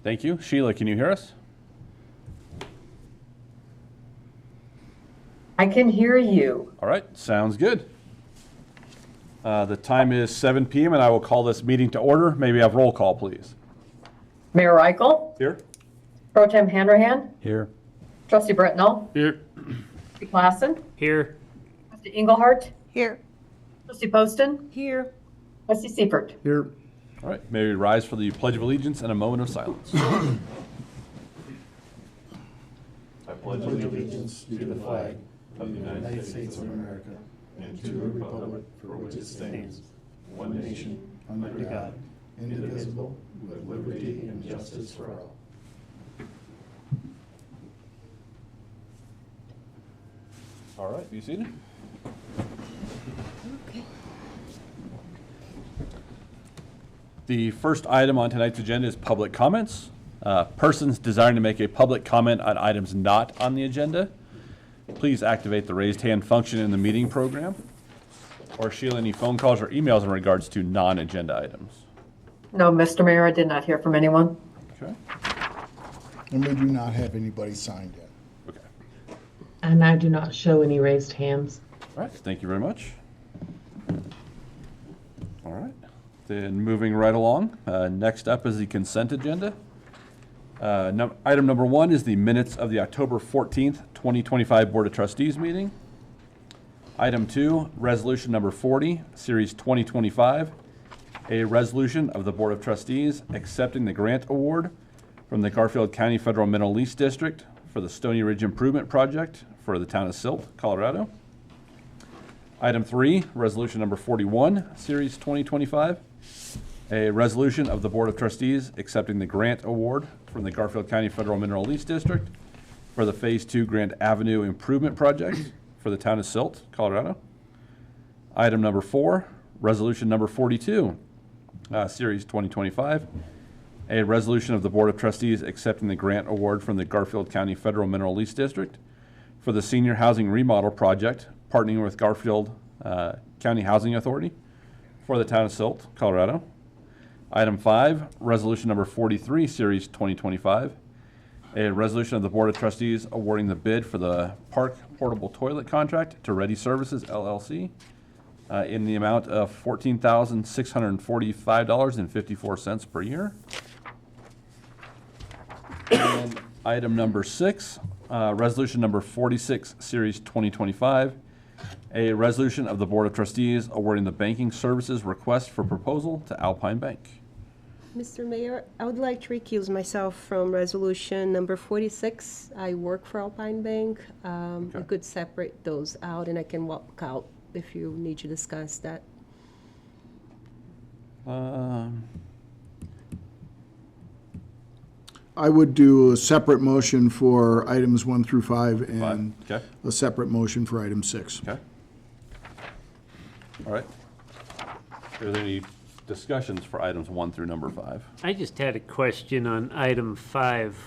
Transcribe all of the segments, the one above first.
Thank you. Sheila, can you hear us? I can hear you. All right, sounds good. The time is 7 p.m. and I will call this meeting to order. May we have roll call, please? Mayor Reichel, Here. Pro Tem Hanrahan, Here. Trustee Bretnall, Here. Trustee Klassen, Here. Trustee Engelhardt, Here. Trustee Poston, Here. Trustee Seifert. Here. All right, may we rise for the Pledge of Allegiance and a moment of silence. I pledge allegiance to the flag of the United States of America and to the republic for which it stands, one nation, under God, indivisible, with liberty and justice for all. All right, be seated. Okay. The first item on tonight's agenda is public comments. Persons desiring to make a public comment on items not on the agenda, please activate the raised hand function in the meeting program. Or Sheila, any phone calls or emails in regards to non-agenda items? No, Mr. Mayor, I did not hear from anyone. Okay. And we do not have anybody signed yet. Okay. And I do not show any raised hands. All right, thank you very much. All right, then moving right along. Next up is the consent agenda. Item number 1 is the minutes of the October 14th, 2025 Board of Trustees meeting. Item 2, resolution number 40, series 2025, a resolution of the Board of Trustees accepting the grant award from the Garfield County Federal Mineral Lease District for the Stony Ridge Improvement Project for the town of Silt, Colorado. Item 3, resolution number 41, series 2025, a resolution of the Board of Trustees accepting the grant award from the Garfield County Federal Mineral Lease District for the Phase 2 Grand Avenue Improvement Project for the town of Silt, Colorado. Item number 4, resolution number 42, series 2025, a resolution of the Board of Trustees accepting the grant award from the Garfield County Federal Mineral Lease District for the Senior Housing Remodel Project, partnering with Garfield County Housing Authority for the town of Silt, Colorado. Item 5, resolution number 43, series 2025, a resolution of the Board of Trustees awarding the bid for the Park Portable Toilet Contract to Ready Services, LLC, in the amount of $14,645.54 per year. And item number 6, resolution number 46, series 2025, a resolution of the Board of Trustees awarding the banking services request for proposal to Alpine Bank. Mr. Mayor, I would like to recuse myself from resolution number 46. I work for Alpine Bank. We could separate those out and I can walk out if you need to discuss that. I would do a separate motion for items 1 through 5 and Okay. a separate motion for item 6. Okay. All right. Are there any discussions for items 1 through number 5? I just had a question on item 5.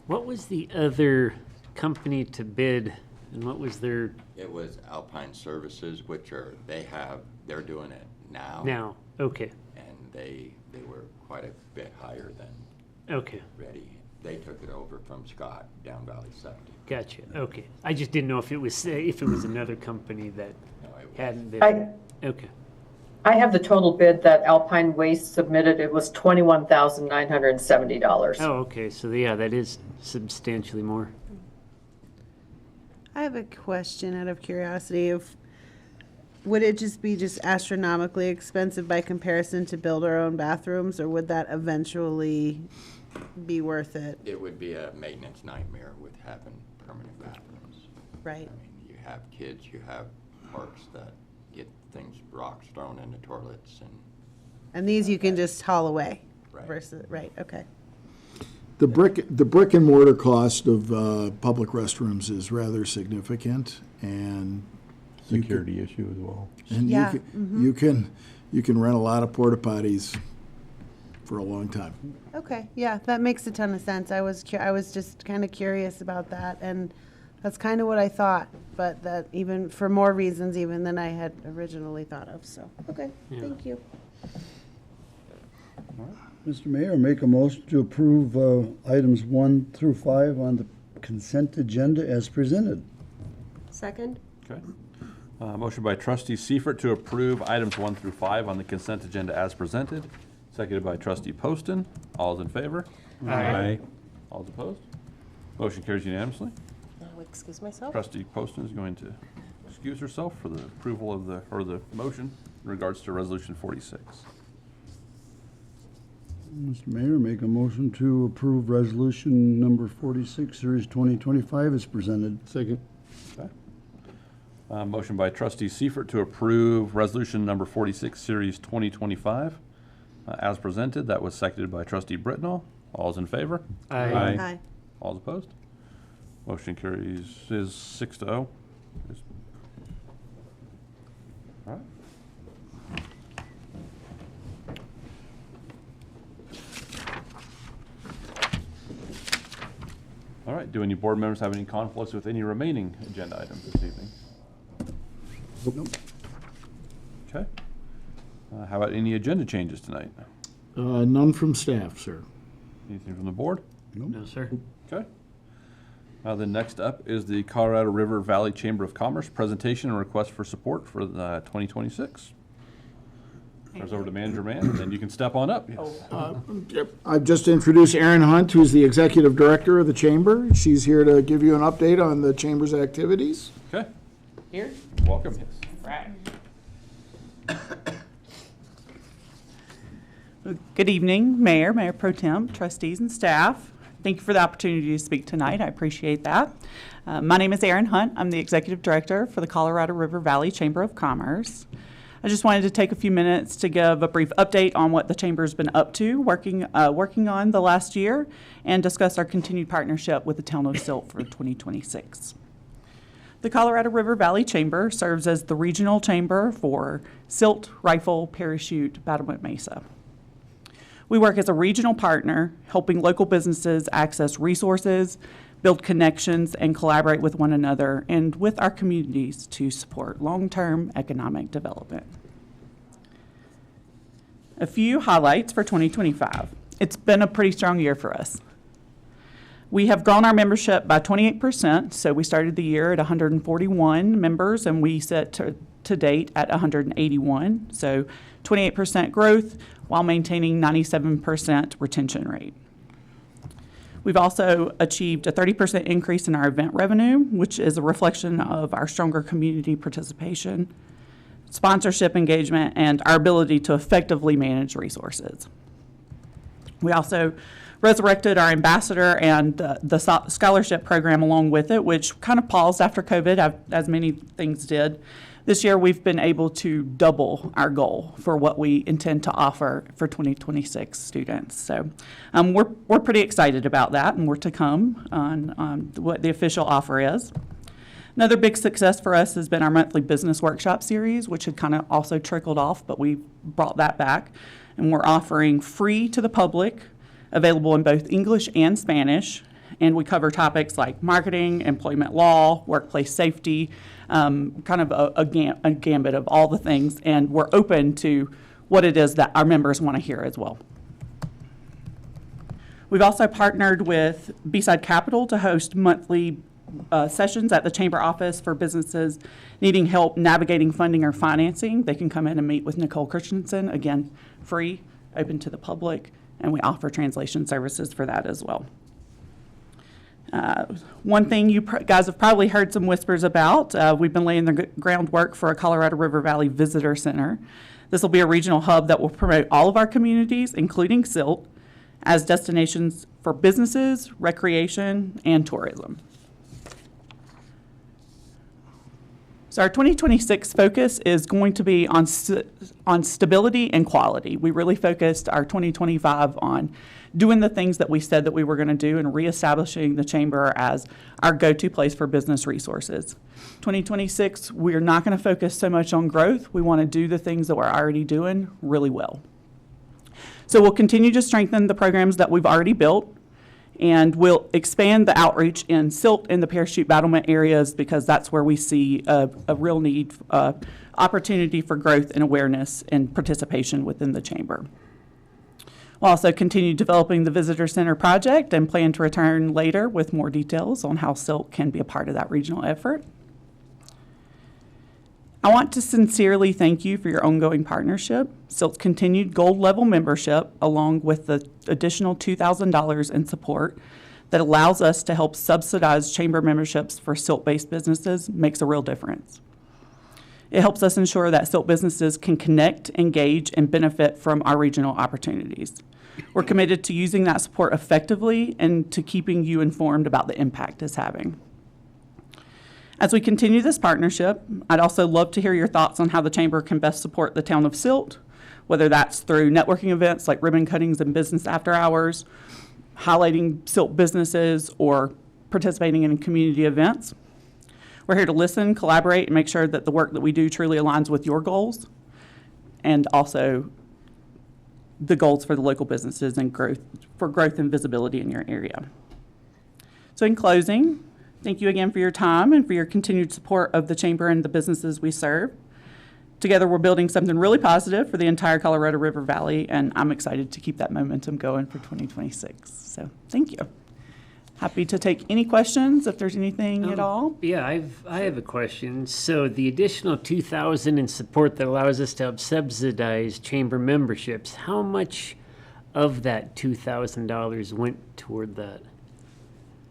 What was the other company to bid and what was their It was Alpine Services, which they're doing it now. now? Okay, And they were quite a bit higher than okay, Ready. They took it over from Scott, Down Valley Septic. gotcha, okay. I just didn't know if it was another company that No, it was. hadn't bid. Okay, I have the total bid that Alpine Waste submitted. It was $21,970. oh, okay, so yeah, that is substantially more. I have a question out of curiosity. Would it just be astronomically expensive by comparison to build our own bathrooms, or would that eventually be worth it? It would be a maintenance nightmare with having permanent bathrooms. Right. I mean, you have kids, you have parks that get rocks thrown in the toilets And these you can just haul away? Right. Versus, right, okay. The brick and mortar cost of public restrooms is rather significant, and Security issue as well. and Yeah, you can rent a lot of porta potties for a long time. Okay, yeah, that makes a ton of sense. I was just kind of curious about that, and that's kind of what I thought, but that even for more reasons even than I had originally thought of, so, okay, Yeah. thank you. Mr. Mayor, make a motion to approve items 1 through 5 on the consent agenda as presented. Second? Okay. Motion by trustee Seifert to approve items 1 through 5 on the consent agenda as presented. Seconded by trustee Poston. All is in favor? Aye. All is opposed? Motion carries unanimously. I'll excuse myself. Trustee Poston is going to excuse herself for the approval of the motion in regards to resolution 46. Mr. Mayor, make a motion to approve resolution number 46, series 2025 as presented. Second. Okay. Motion by trustee Seifert to approve resolution number 46, series 2025 as presented. That was seconded by trustee Britnall. All is in favor? Aye. Aye. All is opposed? Motion carries is 6-0. All right. All right, do any board members have any conflicts with any remaining agenda items this evening? Nope. Okay. How about any agenda changes tonight? None from staff, sir. Anything from the board? No, sir. Okay. Then next up is the Colorado River Valley Chamber of Commerce presentation and request for support for the 2026. Turns over to Manager Man, and then you can step on up. Yes. I've just introduced Erin Hunt, who's the executive director of the chamber. She's here to give you an update on the chamber's activities. Okay, Here? welcome. Yes. Right. Good evening, Mayor, Mayor Pro Tem, trustees, and staff. Thank you for the opportunity to speak tonight. I appreciate that. My name is Erin Hunt. I'm the executive director for the Colorado River Valley Chamber of Commerce. I just wanted to take a few minutes to give a brief update on what the chamber's been up to, working on the last year, and discuss our continued partnership with the town of Silt for 2026. The Colorado River Valley Chamber serves as the regional chamber for Silt, Rifle, Parachute, Battlement Mesa. We work as a regional partner, helping local businesses access resources, build connections, and collaborate with one another and with our communities to support long-term economic development. A few highlights for 2025. It's been a pretty strong year for us. We have grown our membership by 28%, so we started the year at 141 members, and we sit to date at 181, so 28% growth while maintaining 97% retention rate. We've also achieved a 30% increase in our event revenue, which is a reflection of our stronger community participation, sponsorship engagement, and our ability to effectively manage resources. We also resurrected our ambassador and the scholarship program along with it, which kind of paused after COVID, as many things did. This year, we've been able to double our goal for what we intend to offer for 2026 students. So we're pretty excited about that, and more to come on what the official offer is. Another big success for us has been our monthly business workshop series, which had kind of also trickled off, but we brought that back. And we're offering free to the public, available in both English and Spanish. And we cover topics like marketing, employment law, workplace safety, kind of a gambit of all the things. And we're open to what it is that our members want to hear as well. We've also partnered with B-Side Capital to host monthly sessions at the chamber office for businesses needing help navigating funding or financing. They can come in and meet with Nicole Christensen, again, free, open to the public, and we offer translation services for that as well. One thing you guys have probably heard some whispers about, we've been laying the groundwork for a Colorado River Valley Visitor Center. This will be a regional hub that will promote all of our communities, including Silt, as destinations for businesses, recreation, and tourism. So our 2026 focus is going to be on stability and quality. We really focused our 2025 on doing the things that we said that we were going to do and reestablishing the chamber as our go-to place for business resources. 2026, we're not going to focus so much on growth. We want to do the things that we're already doing really well. So we'll continue to strengthen the programs that we've already built, and we'll expand the outreach in Silt and the Parachute Battlement areas because that's where we see a real need, opportunity for growth and awareness and participation within the chamber. We'll also continue developing the Visitor Center project and plan to return later with more details on how Silt can be a part of that regional effort. I want to sincerely thank you for your ongoing partnership. Silt's continued gold level membership, along with the additional $2,000 in support that allows us to help subsidize chamber memberships for Silt-based businesses, makes a real difference. It helps us ensure that Silt businesses can connect, engage, and benefit from our regional opportunities. We're committed to using that support effectively and to keeping you informed about the impact it's having. As we continue this partnership, I'd also love to hear your thoughts on how the Chamber can best support the town of Silt, whether that's through networking events like ribbon cuttings and business after hours, highlighting Silt businesses, or participating in community events. We're here to listen, collaborate, and make sure that the work that we do truly aligns with your goals and also the goals for the local businesses and growth and visibility in your area. So in closing, thank you again for your time and for your continued support of the Chamber and the businesses we serve. Together, we're building something really positive for the entire Colorado River Valley, and I'm excited to keep that momentum going for 2026. So thank you. Happy to take any questions if there's anything at all. Yeah, I have a question. So the additional $2,000 in support that allows us to help subsidize chamber memberships, how much of that $2,000 went toward that?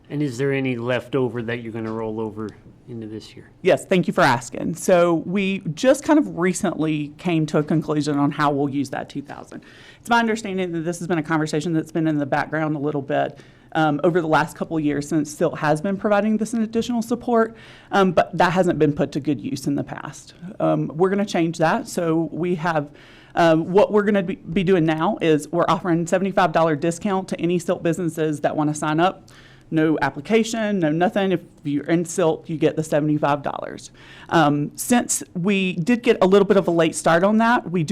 And is there any left over that you're going to roll over into this year? Yes, thank you for asking. So we just kind of recently came to a conclusion on how we'll use that $2,000. It's my understanding that this has been a conversation that's been in the background a little bit over the last couple of years since Silt has been providing this additional support, but that hasn't been put to good use in the past. We're going to change that. So we have what we're going to be doing now is we're offering $75 discount to any Silt businesses that want to sign up. No application, no nothing. If you're in Silt, you get the $75. Since we did get a little bit of a late start on that, we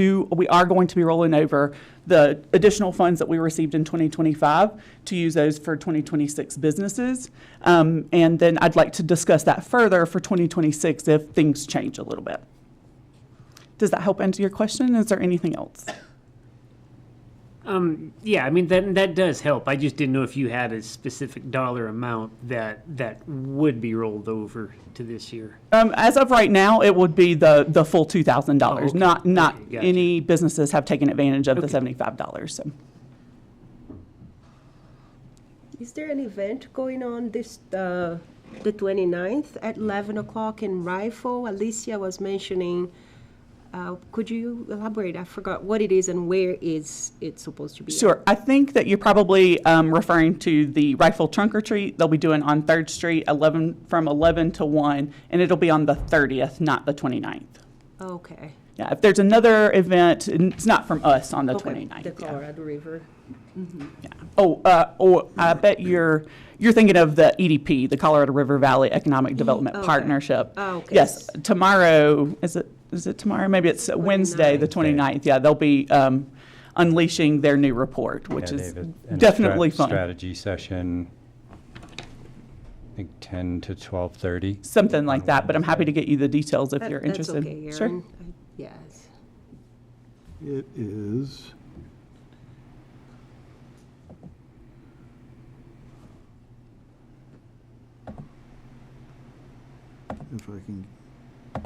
are going to be rolling over the additional funds that we received in 2025 to use those for 2026 businesses. And then I'd like to discuss that further for 2026 if things change a little bit. Does that help answer your question? Is there anything else? Yeah, I mean, that does help. I just didn't know if you had a specific dollar amount that would be rolled over to this year. As of right now, it would be the full $2,000. Oh, okay. Not Okay, gotcha. any businesses have taken advantage of the $75. So. Is there an event going on this, the 29th at 11 o'clock in Rifle? Alicia was mentioning. Could you elaborate? I forgot what it is and where is it supposed to be? Sure. I think that you're probably referring to the Rifle Trunk or Treat they'll be doing on 3rd Street from 11 to 1, and it'll be on the 30th, not the 29th. Okay. Yeah, if there's another event, it's not from us on the 29th. The Colorado River. Yeah. Oh, I bet you're thinking of the EDP, the Colorado River Valley Economic Development okay. Partnership. Oh, okay. Yes, tomorrow, is it tomorrow? Maybe it's Wednesday, the 29th. Yeah, they'll be unleashing their new report, which is definitely fun. Strategy session, I think 10 to 12:30. Something like that, but I'm happy to get you the details if you're interested. That's okay, Sure. Aaron. Yes. It is. If I can. I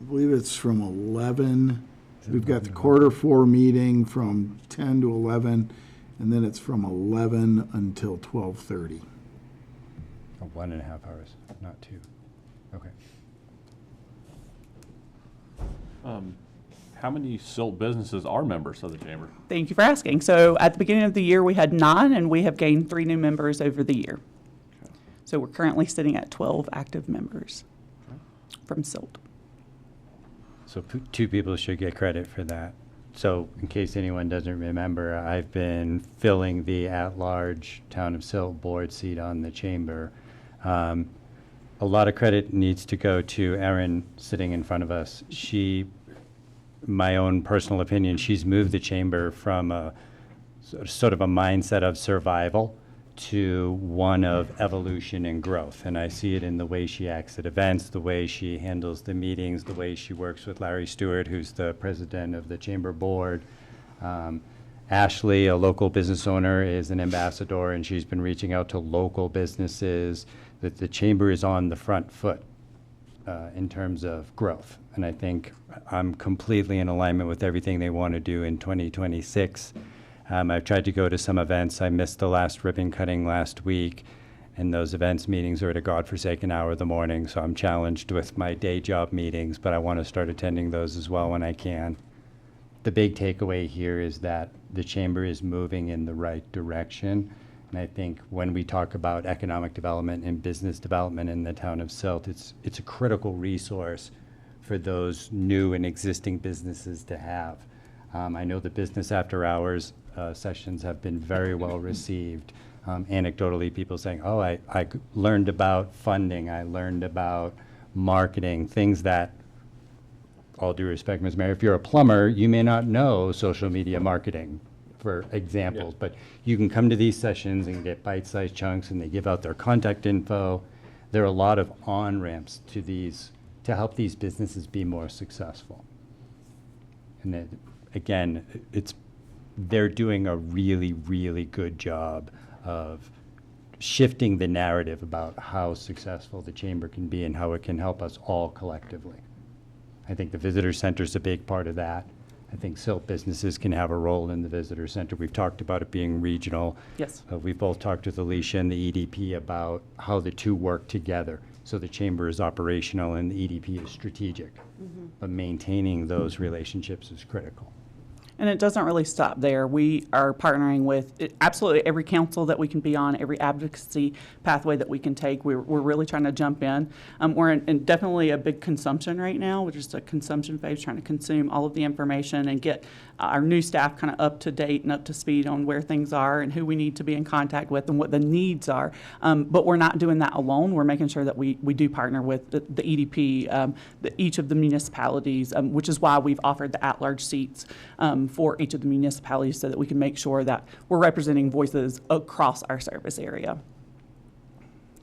believe it's from 11. We've got the Q4 meeting from 10 to 11, and then it's from 11 until 12:30. 1.5 hours, not 2. Okay. How many Silt businesses are members of the Chamber? Thank you for asking. So at the beginning of the year, we had 9, and we have gained 3 new members over the year. So we're currently sitting at 12 active members from Silt. So 2 people should get credit for that. So in case anyone doesn't remember, I've been filling the at-large Town of Silt board seat on the Chamber. A lot of credit needs to go to Erin sitting in front of us. My own personal opinion, she's moved the Chamber from a sort of a mindset of survival to one of evolution and growth. And I see it in the way she acts at events, the way she handles the meetings, the way she works with Larry Stewart, who's the president of the Chamber board. Ashley, a local business owner, is an ambassador, and she's been reaching out to local businesses, that the chamber is on the front foot in terms of growth. And I think I'm completely in alignment with everything they want to do in 2026. I've tried to go to some events. I missed the last ribbon cutting last week, and those events meetings are at a godforsaken hour of the morning, so I'm challenged with my day job meetings, but I want to start attending those as well when I can. The big takeaway here is that the chamber is moving in the right direction. And I think when we talk about economic development and business development in the town of Silt, it's a critical resource for those new and existing businesses to have. I know the business after hours sessions have been very well received. Anecdotally, people saying, oh, I learned about funding, I learned about marketing, things that, all due respect, Ms. Mayor, if you're a plumber, you may not know social media marketing, for examples, but you can come to these sessions and get bite-sized chunks, and they give out their contact info. There are a lot of on-ramps to these to help these businesses be more successful. And then, again, they're doing a really, really good job of shifting the narrative about how successful the chamber can be and how it can help us all collectively. I think the visitor center is a big part of that. I think Silt businesses can have a role in the visitor center. We've talked about it being regional. Yes. We've both talked with Alicia and the EDP about how the two work together. So the chamber is operational and the EDP is strategic. But maintaining those relationships is critical. And it doesn't really stop there. We are partnering with absolutely every council that we can be on, every advocacy pathway that we can take. We're really trying to jump in. We're in definitely a big consumption right now. We're just a consumption phase, trying to consume all of the information and get our new staff kind of up to date and up to speed on where things are and who we need to be in contact with and what the needs are. But we're not doing that alone. We're making sure that we do partner with the EDP, each of the municipalities, which is why we've offered the at-large seats for each of the municipalities so that we can make sure that we're representing voices across our service area.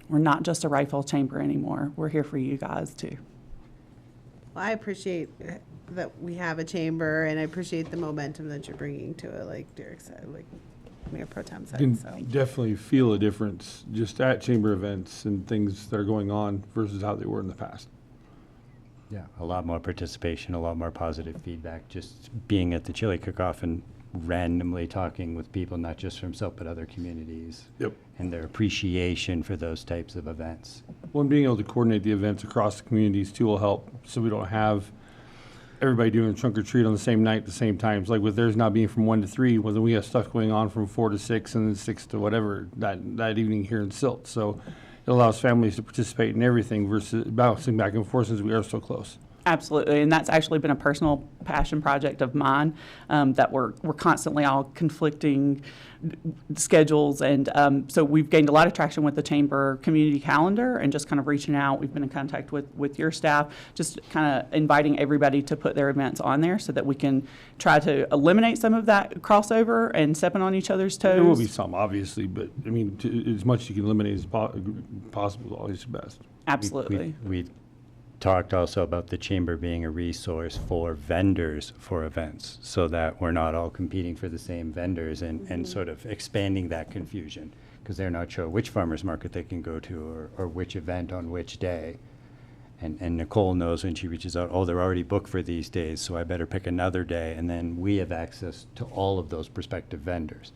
We're not just a rifle chamber anymore. We're here for you guys too. Well, I appreciate that we have a chamber, and I appreciate the momentum that you're bringing to it, like Derek said, like Mayor Pro Tem said. You can So. definitely feel a difference just at chamber events and things that are going on versus how they were in the past. Yeah, a lot more participation, a lot more positive feedback, just being at the chili cook-off and randomly talking with people, not just from Silt, but other communities. Yep. And their appreciation for those types of events. Well, and being able to coordinate the events across the communities too will help, so we don't have everybody doing a trunk or treat on the same night at the same time. It's like with theirs not being from 1 to 3, well, then we have stuff going on from 4 to 6 and then 6 to whatever that evening here in Silt. So it allows families to participate in everything versus bouncing back and forth since we are so close. Absolutely, and that's actually been a personal passion project of mine, that we're constantly all conflicting schedules, and so we've gained a lot of traction with the chamber community calendar and just kind of reaching out. We've been in contact with your staff, just kind of inviting everybody to put their events on there so that we can try to eliminate some of that crossover and stepping on each other's toes. There will be some, obviously, but I mean, as much as you can eliminate as possible is always the best. Absolutely. We talked also about the chamber being a resource for vendors for events, so that we're not all competing for the same vendors and sort of expanding that confusion, because they're not sure which farmer's market they can go to or which event on which day. And Nicole knows when she reaches out, oh, they're already booked for these days, so I better pick another day. And then we have access to all of those prospective vendors.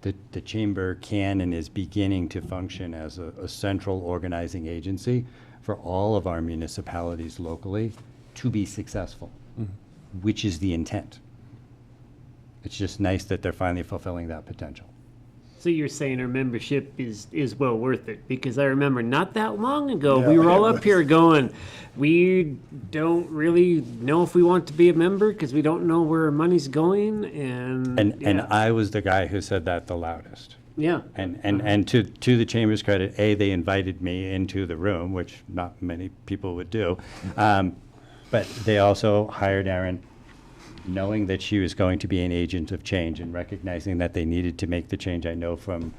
The chamber can and is beginning to function as a central organizing agency for all of our municipalities locally to be successful, which is the intent. It's just nice that they're finally fulfilling that potential. So you're saying our membership is well worth it? Because I remember not that long ago, we were all up here going, we don't really know if we want to be a member because we don't know where our money's going. And I was the guy who said that the loudest. Yeah. And to the chamber's credit, they invited me into the room, which not many people would do. But they also hired Erin, knowing that she was going to be an agent of change and recognizing that they needed to make the change. I know from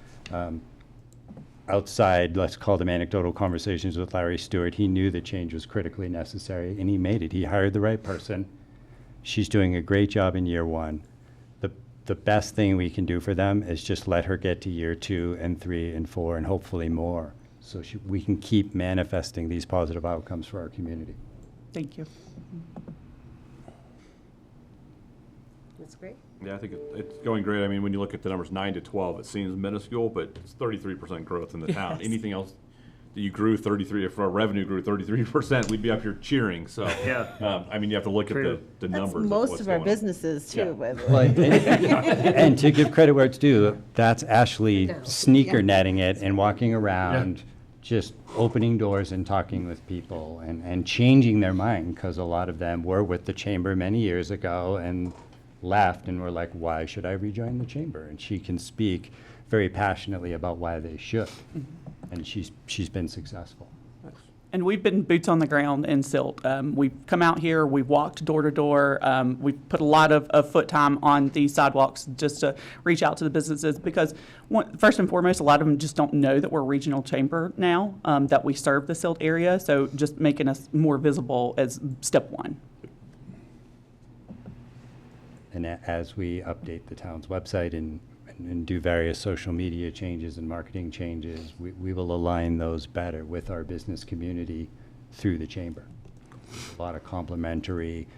outside, let's call them anecdotal conversations with Larry Stewart, he knew the change was critically necessary, and he made it. He hired the right person. She's doing a great job in year one. the best thing we can do for them is just let her get to year 2 and 3 and 4 and hopefully more. So we can keep manifesting these positive outcomes for our community. Thank you. That's great. Yeah, I think it's going great. I mean, when you look at the numbers 9 to 12, it seems minuscule, but it's 33% growth in the town. Yes. Anything else that you grew 33, if our revenue grew 33%, we'd be up here cheering. So, Yeah. I mean, you have to look True. at the That's numbers. most what's of our going on. businesses Yeah. too, by the Well, way. and to give credit where it's due, that's Ashley sneaker netting it and walking around, just opening doors and talking with people and changing their mind, because a lot of them were with the chamber many years ago and left and were like, why should I rejoin the chamber? And she can speak very passionately about why they should. And she's been successful. And we've been boots on the ground in Silt. We've come out here, we've walked door to door. We've put a lot of foot time on these sidewalks just to reach out to the businesses because, first and foremost, a lot of them just don't know that we're a regional chamber now, that we serve the Silt area. So just making us more visible as step one. And as we update the town's website and do various social media changes and marketing changes, we will align those better with our business community through the chamber. A lot of complementary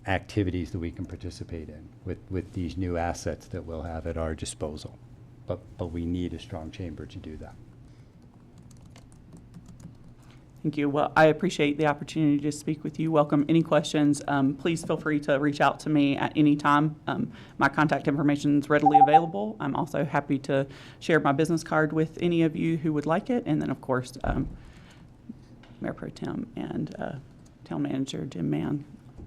activities that we can participate in with these new assets that we'll have at our disposal. But we need a strong chamber to do that. Thank you. Well, I appreciate the opportunity to speak with you. Welcome any questions. Please feel free to reach out to me at any time. My contact information is readily available. I'm also happy to share my business card with any of you who would like it. And then, of course, Mayor Pro Tem and Town Manager Jim Mann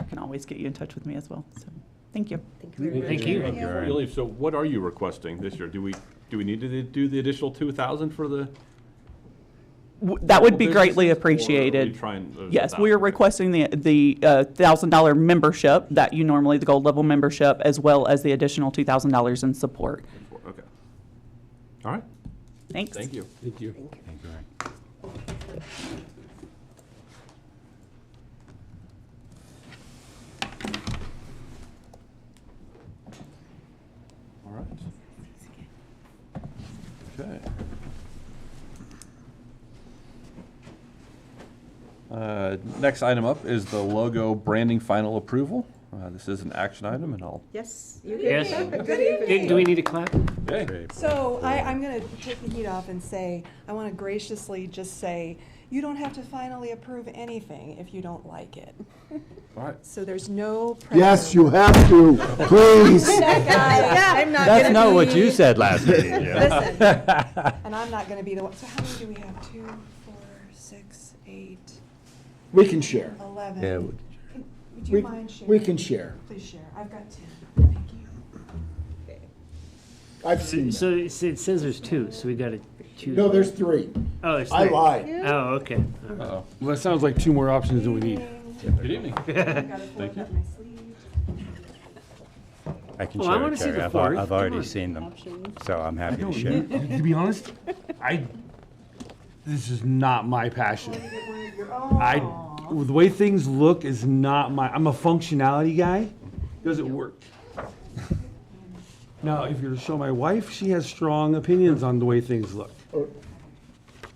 can always get you in touch with me as well. So, thank you. Thank you very much. Thank you. Before you leave, so what are you requesting this year? Do we need to do the additional 2,000 for the? That would be business, greatly or are appreciated. we trying- or is it Yes, not? we are requesting the $1,000 membership that you normally, the gold level membership, as well as the additional $2,000 in support. Okay. All right. Thanks. Thank you. Thank you. Thank you, Ryan. All right. Okay. Next item up is the logo branding final approval. This is an action item, and I'll. Yes, you Yes. Good evening. Do we need to clap? Hey. So I'm going to take the heat off and say, I want to graciously just say, you don't have to finally approve anything if you don't like it. All right. So there's no pressure. Yes, you have to, please. I'm not That's gonna not what be- you said last meeting, Jim. Listen, and I'm not going to be the one. So how many do we have? 2, 4, 6, 8, We can share. 11. Yeah, Would you We, mind sharing? we can share. Please share. I've got 10. Thank you. I've seen that. So it says there's 2, so we got to choose. No, there's 3. Oh, there's I 3. lied. Oh, okay. Uh-oh. Well, that sounds like 2 more options than we need. Good evening. I've got a fold up my sleeve. I can Well, I share wanna it, see Terry. the I've fourth. already Come on. seen them, so I'm happy to share. To be honest, this is not my passion. You get one of your own. The way things look is not I'm a functionality guy. Doesn't work. Now, if you're to show my wife, she has strong opinions on the way things look.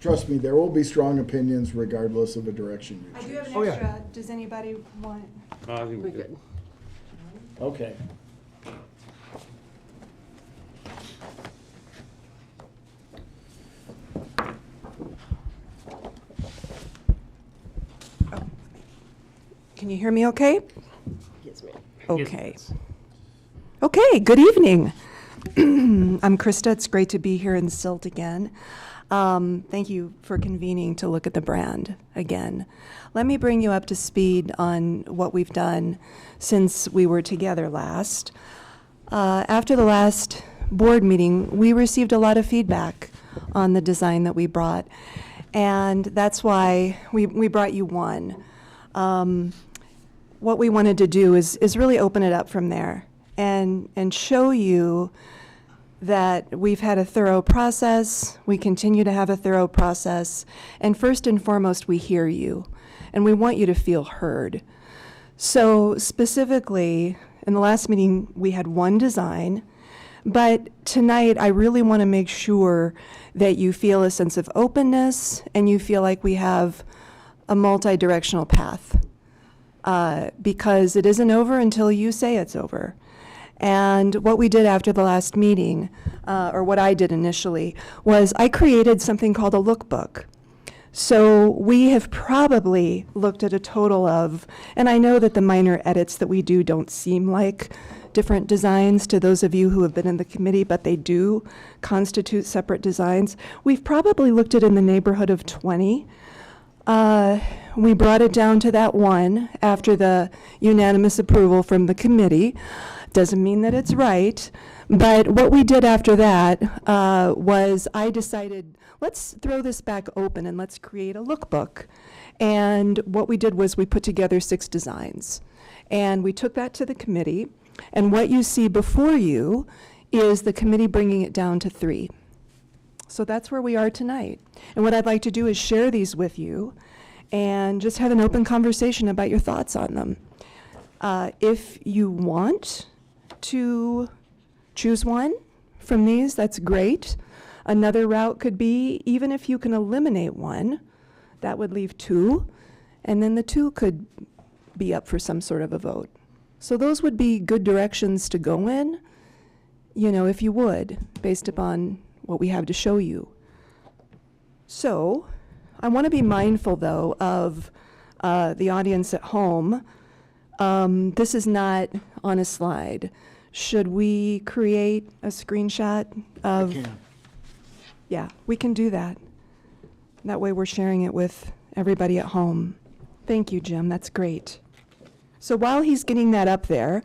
Trust me, there will be strong opinions regardless of the direction I you do choose. have an Oh, yeah. extra. Does anybody want? I think we're good. Okay. Can you hear me okay? Yes, ma'am. Okay. Okay, good evening. I'm Krista. It's great to be here in Silt again. Thank you for convening to look at the brand again. Let me bring you up to speed on what we've done since we were together last. After the last board meeting, we received a lot of feedback on the design that we brought, and that's why we brought you one. What we wanted to do is really open it up from there and show you that we've had a thorough process, we continue to have a thorough process, and first and foremost, we hear you, and we want you to feel heard. So specifically, in the last meeting, we had one design, But tonight, I really want to make sure that you feel a sense of openness and you feel like we have a multi-directional path. Because it isn't over until you say it's over. And what we did after the last meeting, or what I did initially, was I created something called a lookbook. So we have probably looked at a total of, and I know that the minor edits that we do don't seem like different designs to those of you who have been in the committee, but they do constitute separate designs. We've probably looked at in the neighborhood of 20. We brought it down to that one after the unanimous approval from the committee. Doesn't mean that it's right, but what we did after that was I decided, let's throw this back open and let's create a lookbook. And what we did was we put together 6 designs. And we took that to the committee. And what you see before you is the committee bringing it down to 3. So that's where we are tonight. And what I'd like to do is share these with you and just have an open conversation about your thoughts on them. If you want to choose one from these, that's great. Another route could be, even if you can eliminate one, that would leave 2, and then the 2 could be up for some sort of a vote. So those would be good directions to go in, you know, if you would, based upon what we have to show you. So I want to be mindful, though, of the audience at home. This is not on a slide. Should we create a screenshot of? I can. Yeah, we can do that. That way we're sharing it with everybody at home. Thank you, Jim. That's great. So while he's getting that up there,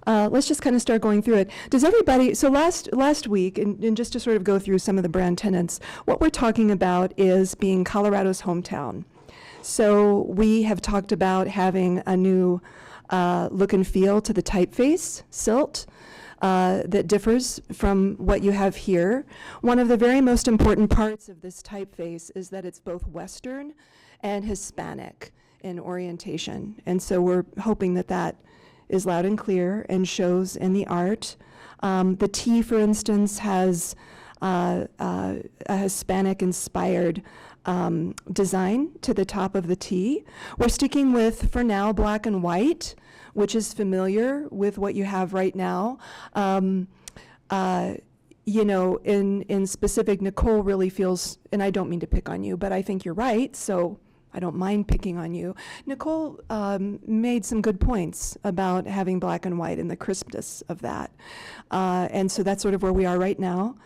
let's just kind of start going through it. Does everybody, so last week, and just to sort of go through some of the brand tenants, what we're talking about is being Colorado's hometown. So we have talked about having a new look and feel to the typeface, Silt, that differs from what you have here. One of the very most important parts of this typeface is that it's both Western and Hispanic in orientation. And so we're hoping that that is loud and clear and shows in the art. The T, for instance, has a Hispanic-inspired design to the top of the T. We're sticking with, for now, black and white, which is familiar with what you have right now. You know, in specific, Nicole really feels, and I don't mean to pick on you, but I think you're right, so I don't mind picking on you. Nicole made some good points about having black and white and the crispness of that. And so that's sort of where we are right now.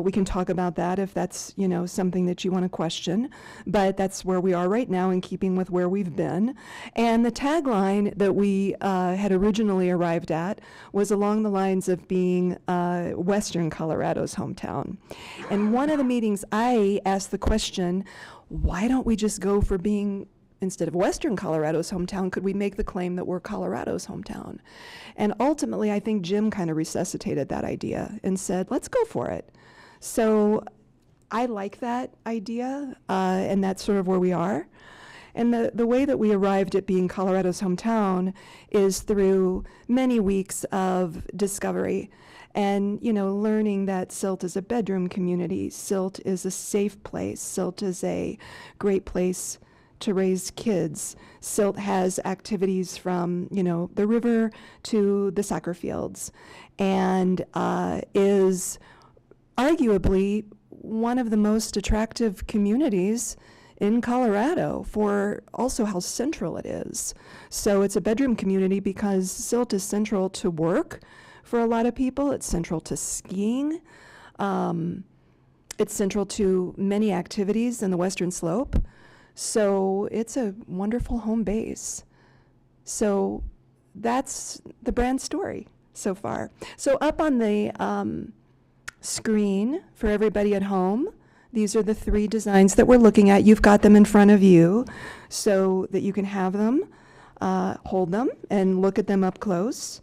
We can talk about that if that's, you know, something that you want to question, but that's where we are right now in keeping with where we've been. And the tagline that we had originally arrived at was along the lines of being Western Colorado's hometown. And one of the meetings I asked the question, why don't we just go for being, instead of Western Colorado's hometown, could we make the claim that we're Colorado's hometown? And ultimately, I think Jim kind of resuscitated that idea and said, let's go for it. So I like that idea, and that's sort of where we are. And the way that we arrived at being Colorado's hometown is through many weeks of discovery and, you know, learning that Silt is a bedroom community. Silt is a safe place. Silt is a great place to raise kids. Silt has activities from, you know, the river to the soccer fields, and is arguably one of the most attractive communities in Colorado for also how central it is. So it's a bedroom community because Silt is central to work for a lot of people. It's central to skiing. It's central to many activities in the Western Slope. So it's a wonderful home base. So that's the brand story so far. So up on the screen for everybody at home, these are the 3 designs that we're looking at. You've got them in front of you so that you can have them, hold them, and look at them up close.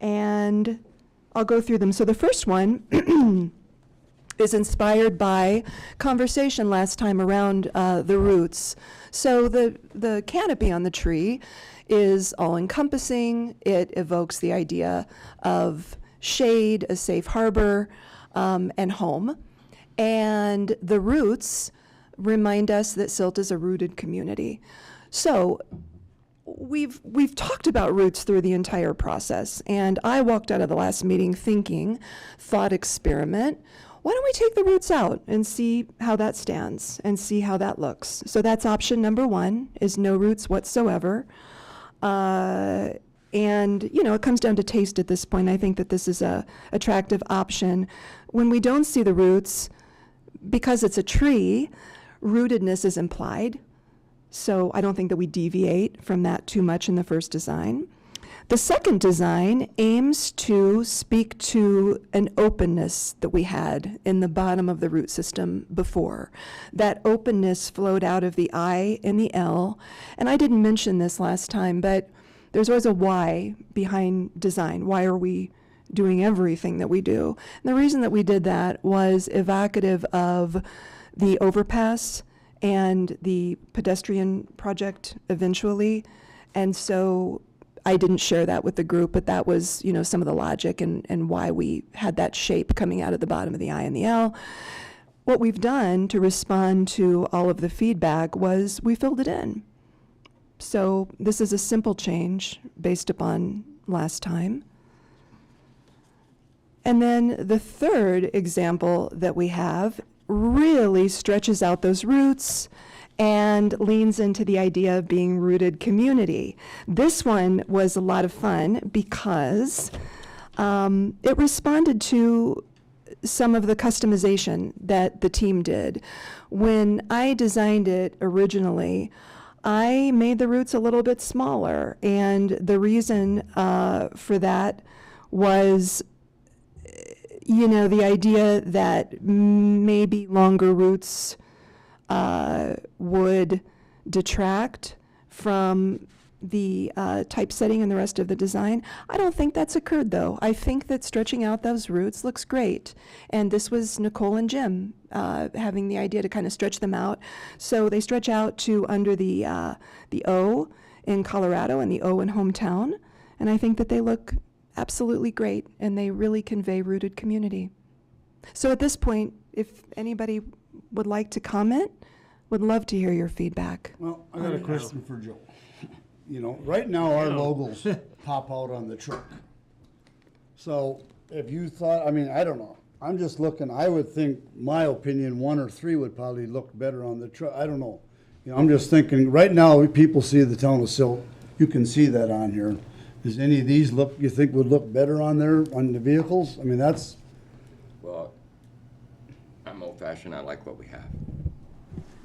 And I'll go through them. So the first one is inspired by conversation last time around the roots. So the canopy on the tree is all-encompassing. It evokes the idea of shade, a safe harbor, and home. And the roots remind us that Silt is a rooted community. So we've talked about roots through the entire process, and I walked out of the last meeting thinking, thought experiment, why don't we take the roots out and see how that stands and see how that looks? So that's option number one, is no roots whatsoever. And, it comes down to taste at this point. I think that this is a attractive option. When we don't see the roots, because it's a tree, rootedness is implied. So I don't think that we deviate from that too much in the first design. The second design aims to speak to an openness that we had in the bottom of the root system before. That openness flowed out of the I and the L. And I didn't mention this last time, but there's always a why behind design. Why are we doing everything that we do? And the reason that we did that was evocative of the overpass and the pedestrian project eventually. And so I didn't share that with the group, but that was, some of the logic and why we had that shape coming out of the bottom of the I and the L. What we've done to respond to all of the feedback was we filled it in. So this is a simple change based upon last time. And then the third example that we have really stretches out those roots and leans into the idea of being rooted community. This one was a lot of fun because it responded to some of the customization that the team did. When I designed it originally, I made the roots a little bit smaller, and the reason for that was the idea that maybe longer roots would detract from the typesetting and the rest of the design. I don't think that's occurred, though. I think that stretching out those roots looks great. And this was Nicole and Jim having the idea to kind of stretch them out. So they stretch out to under the O in Colorado and the O in hometown. And I think that they look absolutely great, and they really convey rooted community. So at this point, if anybody would like to comment, would love to hear your feedback. Well, I got a question for Joe. Right now our logos pop out on the truck. So if you thought, I don't know. I'm just looking, I would think, my opinion, 1 or 3 would probably look better on the truck. I don't know. I'm just thinking, right now, people see the town of Silt. You can see that on here. Does any of these you think would look better on there, on the vehicles? That's... Well, I'm old-fashioned. I like what we have.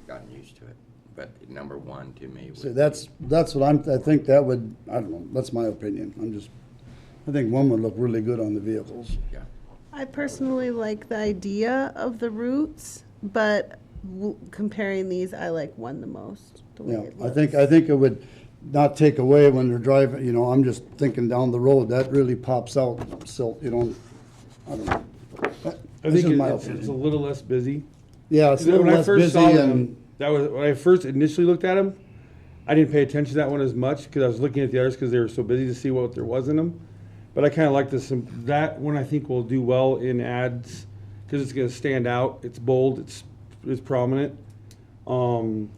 Gotten used to it. But number one to me would So that's what I think that would, I don't know, that's my opinion. I think 1 would look really good on the vehicles. Yeah. I personally like the idea of the roots, but comparing these, I like 1 the most. The way Yeah, it I think it would not take away when they're driving, I'm just thinking down the road, that really pops out, Silt, I don't know. I think it's a little less busy. Yeah, it's a little less busy and... That was when I first initially looked at them. I didn't pay attention to that one as much because I was looking at the others because they were so busy to see what there was in them. But I kind of like this. That one I think will do well in ads because it's going to stand out. It's bold. It's prominent. So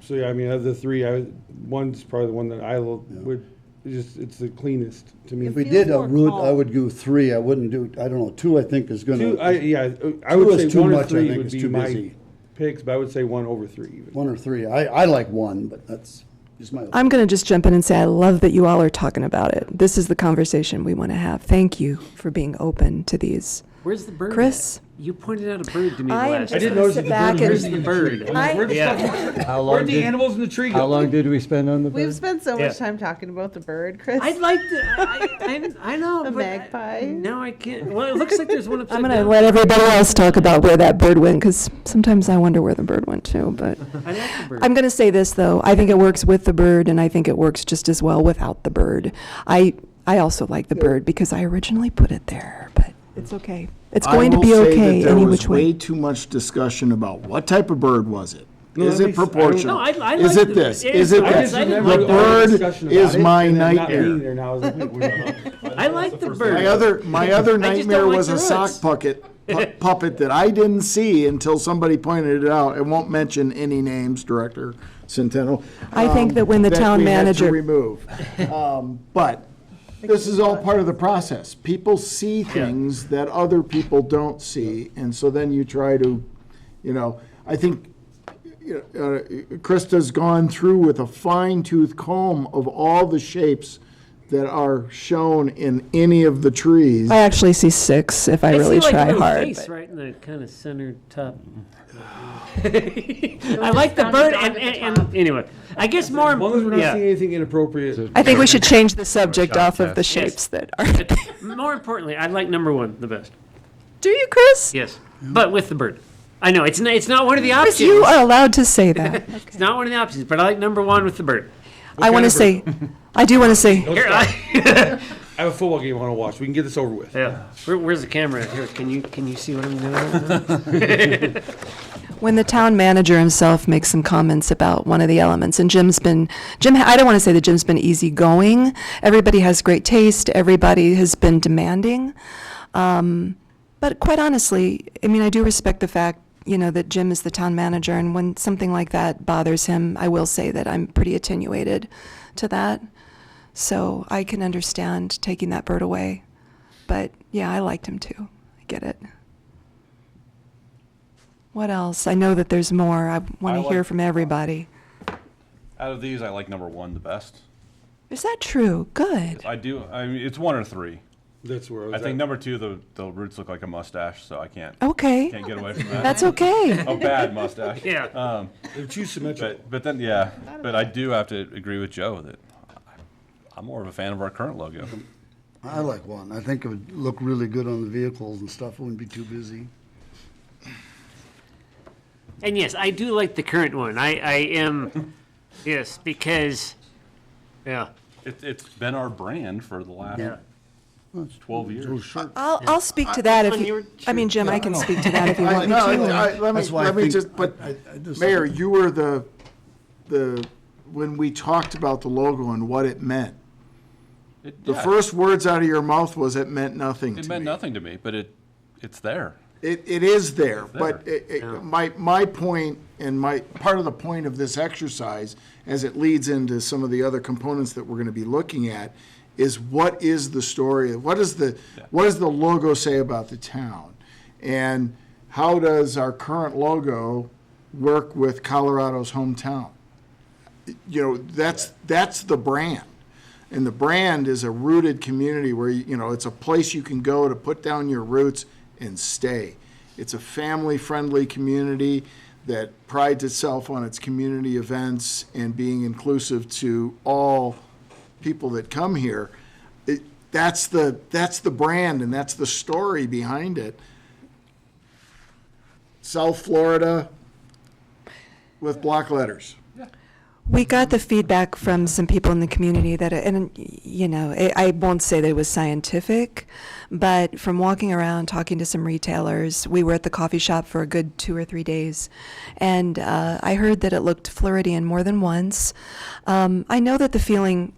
yeah, of the 3, one's probably the one that I would. It's the cleanest to me. If we did a route, I would go 3. I wouldn't do, I don't know, 2 I think is gonna. I would say 1 or much, 3 I think would it's be too my busy. picks, but I would say 1 over 3 even. 1 or 3. I like 1, but that's just my opinion. I'm going to just jump in and say I love that you all are talking about it. This is the conversation we want to have. Thank you for being open to these. Where's the bird? Chris? At? You pointed out a bird to me I am last just didn't gonna notice sit the back bird. and- Where's the bird? How Where'd the animals in the tree go? How long did we spend on the bird? We've spent so Yeah. much time talking about the bird, Chris. I'd like to. I know. A but magpie. No, I can't. Well, it looks like there's one upside I'm going to down. let everybody else talk about where that bird went, because sometimes I wonder where the bird went to. But I like the bird. I'm going to say this, though. I think it works with the bird, and I think it works just as well without the bird. I also like the bird because I originally put it there, but it's okay. It's going to be okay any which There was way way. too much discussion about what type of bird was it. No, Is that it makes- I don't- proportional? No, I Is like it the- this? it Is is it the I bird. this? just I didn't remember The like all the bird discussion about is it, my and then not nightmare. being there now. I was like, wait, where's I like the bird. My other I just nightmare don't like was the a sock roots. puppet that I didn't see until somebody pointed it out. I won't mention any names, Director Centeno. I think that when the town we had to manager- remove. But this is all part of the process. People see things that other people don't see, and so then you try to, I think Krista's gone through with a fine-tooth comb of all the shapes that are shown in any of the trees. I actually see 6 if I really see like a try little hard. face but- right in the kind of center top. I like the bird and anyway, I guess more. As long as we're not yeah. seeing anything inappropriate. I think we should change the subject off of the Yes. shapes that are. More importantly, I like number 1 the best. Do you, Chris? Yes, but with the bird. I know it's not one of the Chris, options. you are allowed to say that. It's not one of the options, but I like number 1 with the bird. I want to say, I do want to say, Here, I have a football game I want to watch. We can get this over with. yeah. Where's the camera? Here, can you see what I'm doing? when the town manager himself makes some comments about one of the elements, and Jim, I don't want to say that Jim's been easygoing. Everybody has great taste. Everybody has been demanding. But quite honestly, I mean, I do respect the fact, that Jim is the town manager, and when something like that bothers him, I will say that I'm pretty attenuated to that. So I can understand taking that bird away. But yeah, I liked him too. I get it. What else? I know that there's more. I want to hear from everybody. Out of these, I like number 1 the best. Is that true? Good. I do. I mean, it's 1 or 3. That's where I was I think at. number 2, the roots look like a mustache, so I can't Okay. get away from that. That's okay. A bad mustache. Yeah. They're too symmetrical. But then, yeah, but I do have to agree with Joe that I'm more of a fan of our current logo. I like 1. I think it would look really good on the vehicles and stuff. It wouldn't be too busy. And yes, I do like the current one. I am, yes, because, yeah. It's been our brand for the last Yeah. 12 years. I'll speak to that if When you you, were- I mean, Jim, I can speak to that if you I- want me no, to. That's why I let me think- just, but I just- Mayor, you were the, when we talked about the logo and what it meant, the first words out of your mouth was it meant nothing to me. It meant nothing to me, but it's there. It is there, but there. my point and part of the point of this exercise, as it leads into some of the other components that we're going to be looking at, is what is the story, what does the logo say about the town? And how does our current logo work with Colorado's hometown? That's the brand. And the brand is a rooted community where, it's a place you can go to put down your roots and stay. It's a family-friendly community that prides itself on its community events and being inclusive to all people that come here. That's the brand and that's the story behind it. South Florida with block letters. We got the feedback from some people in the community that, and I won't say that it was scientific, but from walking around, talking to some retailers, we were at the coffee shop for a good 2 or 3 days, and I heard that it looked Floridian more than once. I know that the feeling,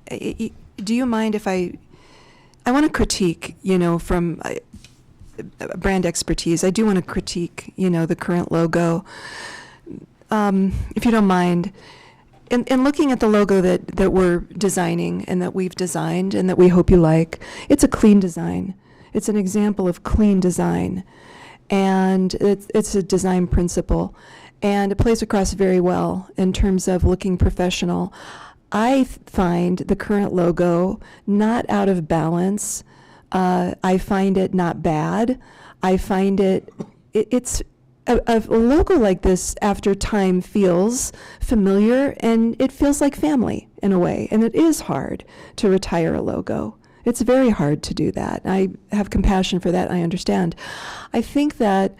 do you mind if I want to critique, from brand expertise, I do want to critique, the current logo. If you don't mind, in looking at the logo that we're designing and that we've designed and that we hope you like, it's a clean design. It's an example of clean design. And it's a design principle. And it plays across very well in terms of looking professional. I find the current logo not out of balance. I find it not bad. I find it's a logo like this after time feels familiar and it feels like family in a way. And it is hard to retire a logo. It's very hard to do that. I have compassion for that. I understand. I think that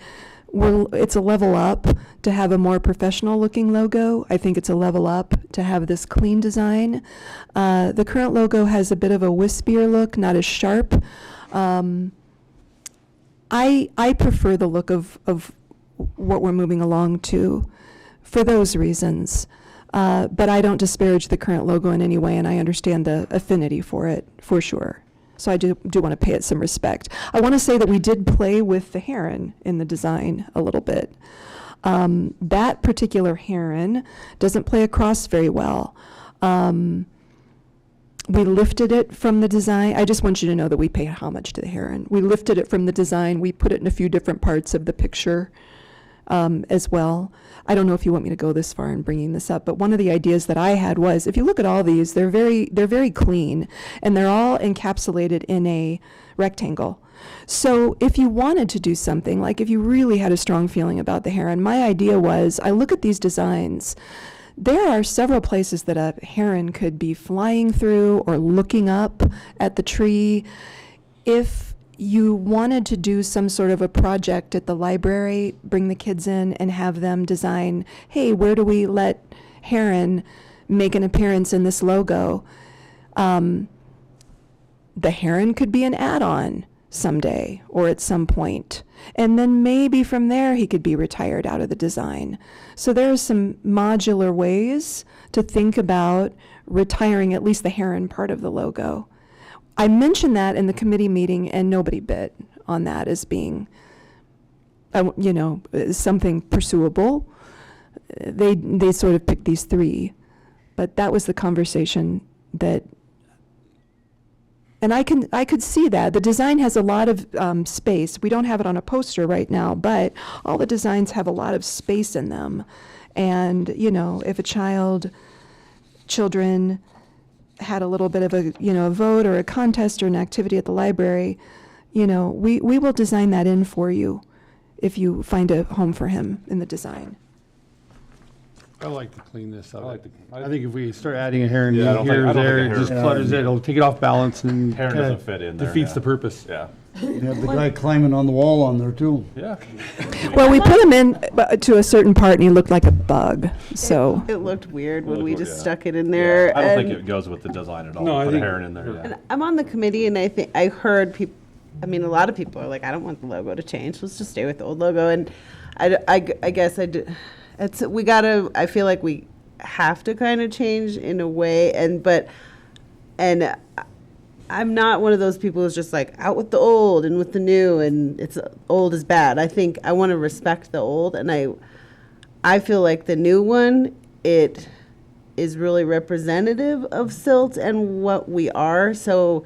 it's a level up to have a more professional looking logo. I think it's a level up to have this clean design. The current logo has a bit of a wispier look, not as sharp. I prefer the look of what we're moving along to for those reasons. But I don't disparage the current logo in any way, and I understand the affinity for it, for sure. So I do want to pay it some respect. I want to say that we did play with the heron in the design a little bit. That particular heron doesn't play across very well. We lifted it from the design. I just want you to know that we paid homage to the heron. We lifted it from the design. We put it in a few different parts of the picture as well. I don't know if you want me to go this far in bringing this up, but one of the ideas that I had was, if you look at all these, they're very clean, and they're all encapsulated in a rectangle. So if you wanted to do something, like if you really had a strong feeling about the heron, my idea was, I look at these designs, there are several places that a heron could be flying through or looking up at the tree. If you wanted to do some sort of a project at the library, bring the kids in and have them design, hey, where do we let heron make an appearance in this logo? The heron could be an add-on someday or at some point. And then maybe from there he could be retired out of the design. So there are some modular ways to think about retiring at least the heron part of the logo. I mentioned that in the committee meeting, and nobody bit on that as being, something pursuable. They sort of picked these three, but that was the conversation that, and I could see that. The design has a lot of space. We don't have it on a poster right now, but all the designs have a lot of space in them. And, if children had a little bit of a vote or a contest or an activity at the library, we will design that in for you if you find a home for him in the design. I like the cleanness of it. I I think if we start adding a heron Yeah, I don't think- here I or don't think there, a it heron- just clutters it. It'll take it off balance and Heron kinda doesn't fit in there, defeats yeah. the purpose. Yeah. You have the guy climbing on the wall on there too. Yeah. Well, we put him in to a certain part, and he looked like a bug. So It looked weird when Looked we weird, just yeah. stuck it in there. I don't and- think it goes with the design at all. No, I Put a think- heron in there, yeah. And I'm on the committee, and I think I heard people. I mean, a lot of people are like, "I don't want the logo to change. Let's just stay with the old logo." And I guess I do. We gotta. I feel like we have to kind of change in a way, and I'm not one of those people who's just like out with the old and with the new, and it's old is bad. I think I want to respect the old, and I feel like the new one, it is really representative of Silt and what we are. So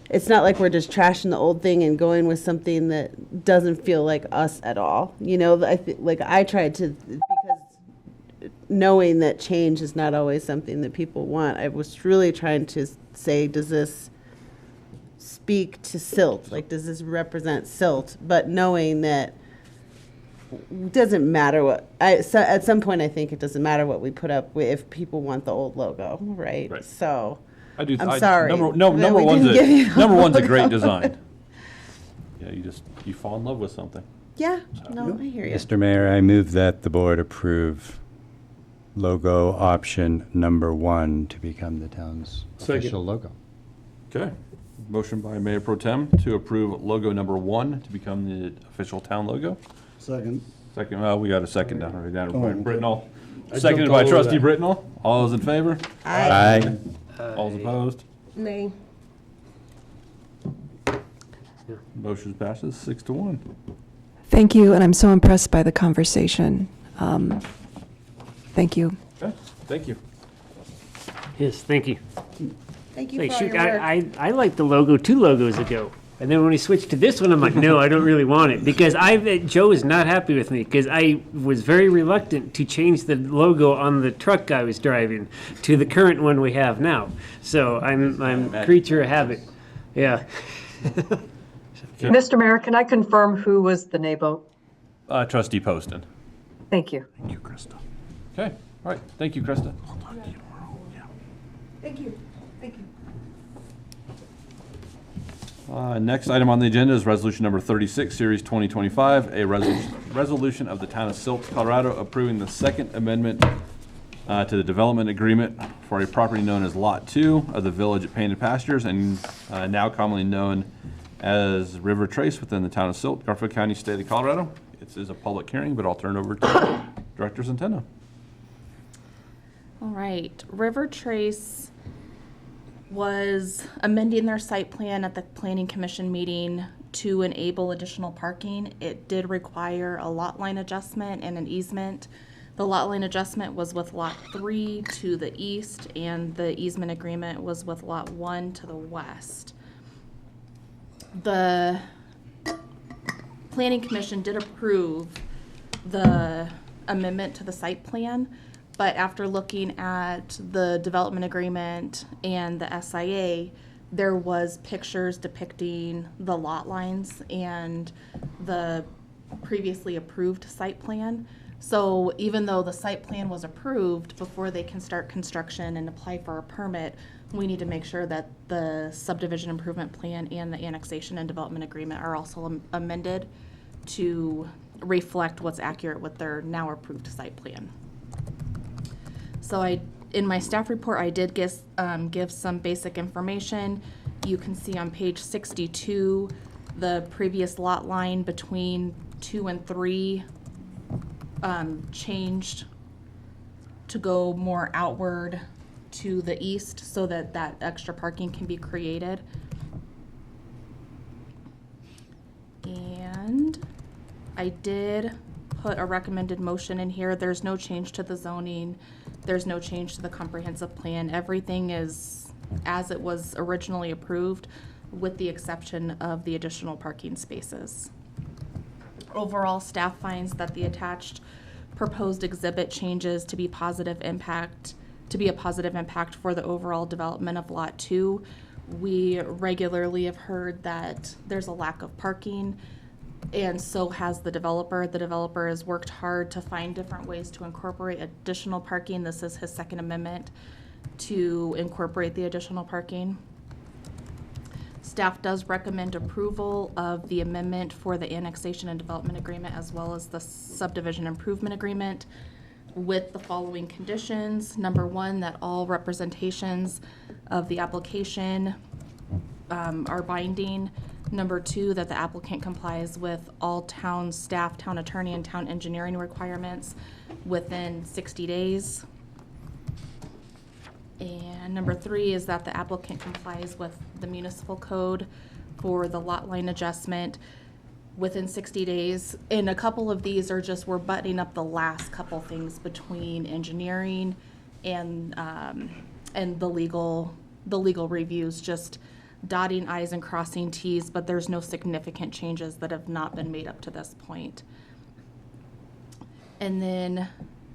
it's not like we're just trashing the old thing and going with something that doesn't feel like us at all. I tried to, because knowing that change is not always something that people want, I was really trying to say, does this speak to Silt? Like, does this represent Silt? But knowing that it doesn't matter what, at some point I think it doesn't matter what we put up with if people want the old logo, right? Right. So, I'm sorry Number that we one's didn't give you the number one's a logo. great design. Yeah, you fall in love with something. yeah, no, I hear you. Mr. Mayor, I move that the board approve logo option number 1 to become the town's Second. official logo. Okay. Motion by Mayor Pro Tem to approve logo number 1 to become the official town logo. Second. Second, we got a second down by Oh. Britnall. I Seconded jumped by all over Trustee that. Britnall. All those in favor? Aye. All those opposed? Nay. Motion passes 6-1. thank you, and I'm so impressed by the conversation. Thank you. Okay, thank you. Yes, thank you. Thank you Like, for all shoot, your work. I liked the logo 2 logos ago. And then when we switched to this one, I'm like, no, I don't really want it. Because Joe is not happy with me, because I was very reluctant to change the logo on the truck I was driving to the current one we have now. So I'm creature of habit. Yeah. Mr. Mayor, can I confirm who was the nay vote? Trustee Poston. Thank you. Thank you, Krista. Okay, all right, thank you, Krista. Thank you. Thank you. Next item on the agenda is resolution number 36, series 2025, a resolution of the town of Silt, Colorado, approving the second amendment to the development agreement for a property known as Lot 2 of the Village at Painted Pastures, and now commonly known as River Trace within the town of Silt, Garfield County, state of Colorado. It is a public hearing, but I'll turn it over to Director Centeno. All right, River Trace was amending their site plan at the Planning Commission meeting to enable additional parking. It did require a lot line adjustment and an easement. The lot line adjustment was with Lot 3 to the east, and the easement agreement was with Lot 1 to the west. The Planning Commission did approve the amendment to the site plan, but after looking at the development agreement and the SIA, there was pictures depicting the lot lines and the previously approved site plan. So even though the site plan was approved, before they can start construction and apply for a permit, we need to make sure that the subdivision improvement plan and the annexation and development agreement are also amended to reflect what's accurate with their now approved site plan. So in my staff report, I did give some basic information. You can see on page 62, the previous lot line between 2 and 3 changed to go more outward to the east so that that extra parking can be created. And I did put a recommended motion in here. There's no change to the zoning. There's no change to the comprehensive plan. Everything is as it was originally approved, with the exception of the additional parking spaces. Overall, staff finds that the attached proposed exhibit changes to be a positive impact for the overall development of Lot 2. We regularly have heard that there's a lack of parking, and so has the developer. The developer has worked hard to find different ways to incorporate additional parking. This is his second amendment to incorporate the additional parking. Staff does recommend approval of the amendment for the annexation and development agreement as well as the subdivision improvement agreement with the following conditions. Number 1, that all representations of the application are binding. Number 2, that the applicant complies with all town staff, town attorney, and town engineering requirements within 60 days. And number 3 is that the applicant complies with the municipal code for the lot line adjustment within 60 days. And a couple of these are just, we're buttoning up the last couple things between engineering and the legal reviews, just dotting I's and crossing T's, but there's no significant changes that have not been made up to this point. And then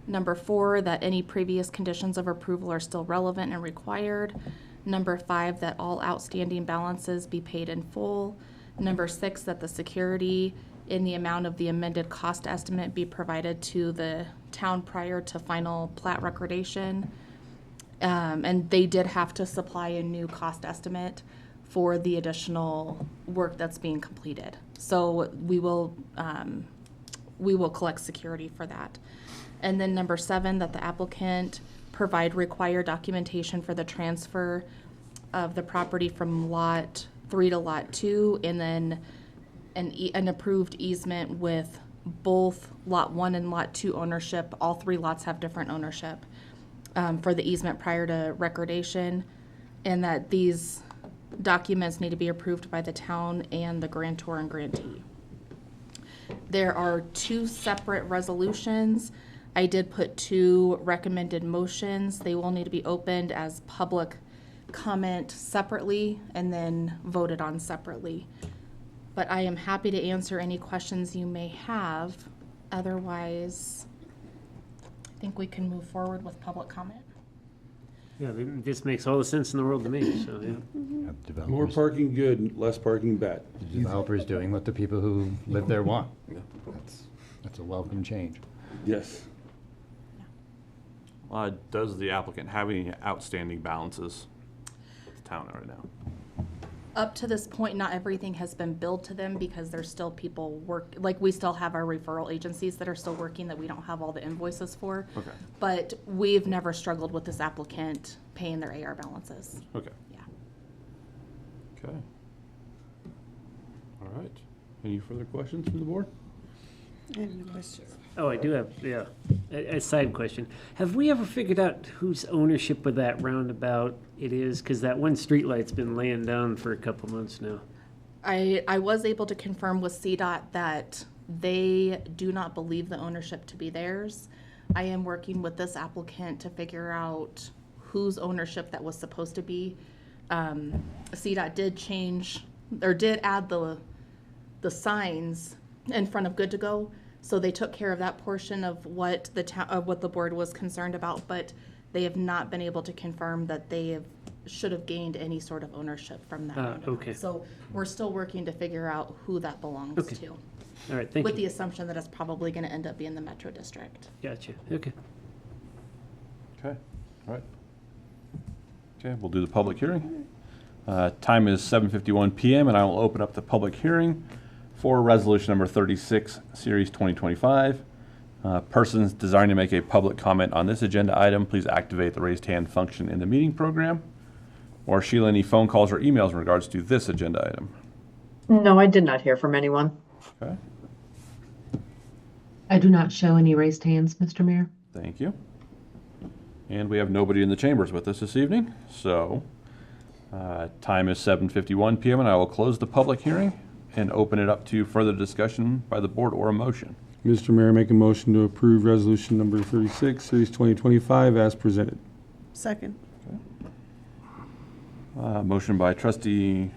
number 4, that any previous conditions of approval are still relevant and required. Number 5, that all outstanding balances be paid in full. Number 6, that the security in the amount of the amended cost estimate be provided to the town prior to final plat recordation. And they did have to supply a new cost estimate for the additional work that's being completed. So we will collect security for that. And then number 7, that the applicant provide required documentation for the transfer of the property from Lot 3 to Lot 2, and then an approved easement with both Lot 1 and Lot 2 ownership. All 3 lots have different ownership for the easement prior to recordation, and that these documents need to be approved by the town and the grantor and grantee. There are 2 separate resolutions. I did put 2 recommended motions. They will need to be opened as public comment separately and then voted on separately. But I am happy to answer any questions you may have. Otherwise, I think we can move forward with public comment. Yeah, this makes all the sense in the world to me, so, yeah. More Developers, parking good, less parking bad. developers doing what the people who live there want. That's a welcome change. Yes. Does the applicant have any outstanding balances with the town right now? Up to this point, not everything has been billed to them because there's still people we still have our referral agencies that are still working that we don't have all the invoices for. Okay. But we've never struggled with this applicant paying their AR balances. Okay. Yeah. Okay. All right. Any further questions from the board? I have no questions. Oh, I do have, yeah, a side question. Have we ever figured out whose ownership of that roundabout it is? Because that one streetlight's been laying down for a couple months now. I was able to confirm with CDOT that they do not believe the ownership to be theirs. I am working with this applicant to figure out whose ownership that was supposed to be. CDOT did change, or did add the signs in front of Good to Go, so they took care of that portion of what the town, of what the board was concerned about, but they have not been able to confirm that should have gained any sort of ownership from that roundabout. Okay. So we're still working to figure out who that belongs Okay. to. All right, thank With the you. assumption that it's probably gonna end up being the Metro District. Gotcha, okay. Okay, all right. Okay, we'll do the public hearing. Time is 7:51 PM, and I will open up the public hearing for resolution number 36, series 2025. Persons desiring to make a public comment on this agenda item, please activate the raised hand function in the meeting program. Or Sheila, any phone calls or emails in regards to this agenda item? No, I did not hear from anyone. Okay, I do not show any raised hands, Mr. Mayor. thank you. And we have nobody in the chambers with us this evening, so time is 7:51 PM, and I will close the public hearing and open it up to further discussion by the board or a motion. Mr. Mayor, make a motion to approve resolution number 36, series 2025 as presented. Second. Motion by trustee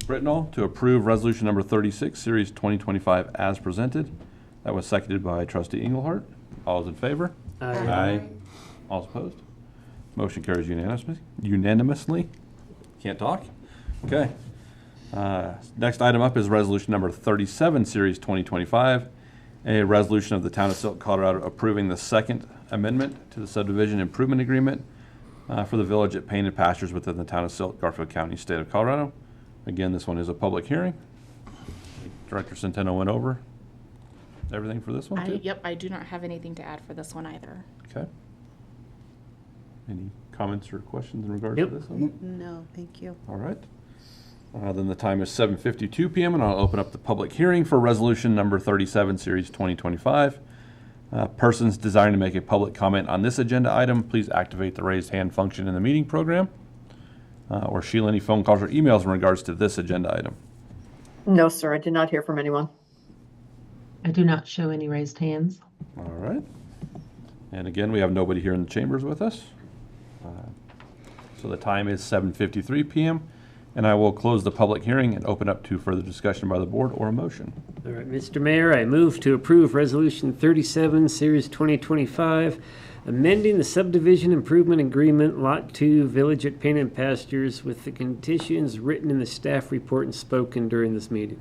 Britnall to approve resolution number 36, series 2025 as presented. That was seconded by trustee Engelhardt. All those in favor? Aye. All opposed? Motion carries unanimously. Can't talk? Okay. Next item up is resolution number 37, series 2025, a resolution of the Town of Silt, Colorado approving the second amendment to the subdivision improvement agreement for the village at Painted Pastures within the Town of Silt, Garfield County, State of Colorado. Again, this one is a public hearing. Director Centeno went over everything for this one, too? Yep, I do not have anything to add for this one either. Okay. Any comments or questions in regards Nope. to this one? No, thank you. All right. Then the time is 7:52 PM, and I'll open up the public hearing for resolution number 37, series 2025. Persons desiring to make a public comment on this agenda item, please activate the raised hand function in the meeting program. Or Sheila, any phone calls or emails in regards to this agenda item? No, sir, I did not hear from anyone. I do not show any raised hands. All right. And again, we have nobody here in the chambers with us. So the time is 7:53 PM, and I will close the public hearing and open up to further discussion by the board or a motion. All right, Mr. Mayor, I move to approve Resolution 37, Series 2025, amending the subdivision improvement agreement, Lot 2, Village at Painted Pastures, with the conditions written in the staff report and spoken during this meeting.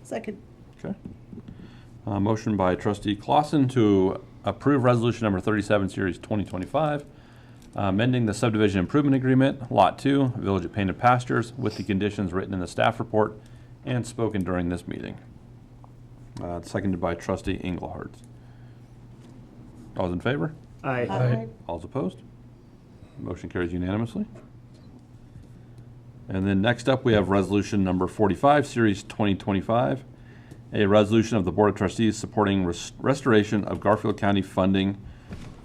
Second. Okay. Motion by trustee Clausen to approve resolution number 37, series 2025, amending the subdivision improvement agreement, Lot 2, Village at Painted Pastures, with the conditions written in the staff report and spoken during this meeting. Seconded by trustee Engelhardt. All those in favor? Aye. All those opposed? Motion carries unanimously. And then next up, we have resolution number 45, series 2025, a resolution of the Board of Trustees supporting restoration of Garfield County funding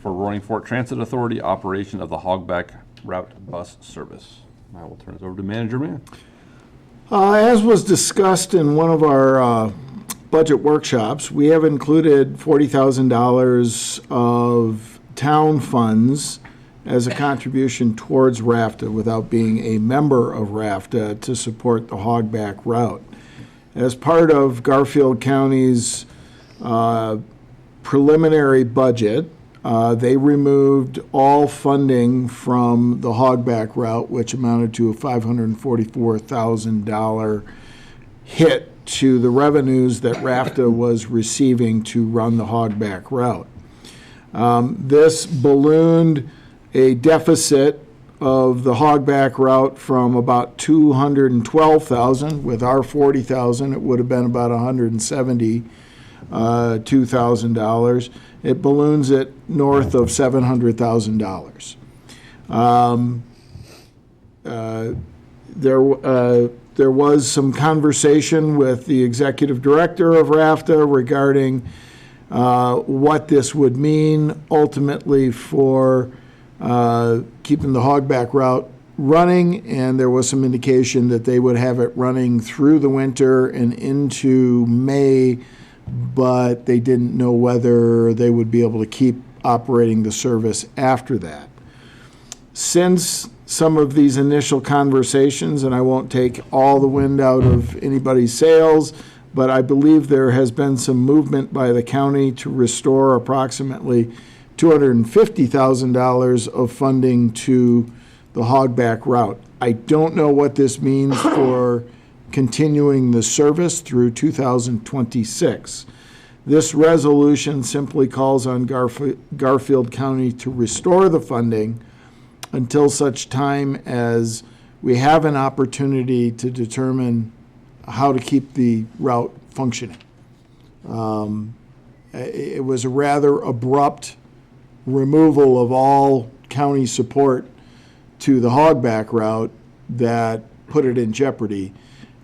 for Roaring Fork Transit Authority operation of the Hogback Route bus service. I will turn it over to Manager Mann. As was discussed in one of our budget workshops, we have included $40,000 of town funds as a contribution towards RAFTA without being a member of RAFTA to support the Hogback route. As part of Garfield County's preliminary budget, they removed all funding from the Hogback route, which amounted to a $544,000 hit to the revenues that RAFTA was receiving to run the Hogback route. This ballooned a deficit of the Hogback route from about $212,000. With our $40,000, it would have been about $172,000. It balloons it north of $700,000. There was some conversation with the executive director of RAFTA regarding what this would mean ultimately for keeping the hogback route running, and there was some indication that they would have it running through the winter and into May, but they didn't know whether they would be able to keep operating the service after that. Since some of these initial conversations, and I won't take all the wind out of anybody's sails, but I believe there has been some movement by the county to restore approximately $250,000 of funding to the hogback route. I don't know what this means for continuing the service through 2026. This resolution simply calls on Garfield County to restore the funding until such time as we have an opportunity to determine how to keep the route functioning. It was a rather abrupt removal of all county support to the hogback route that put it in jeopardy.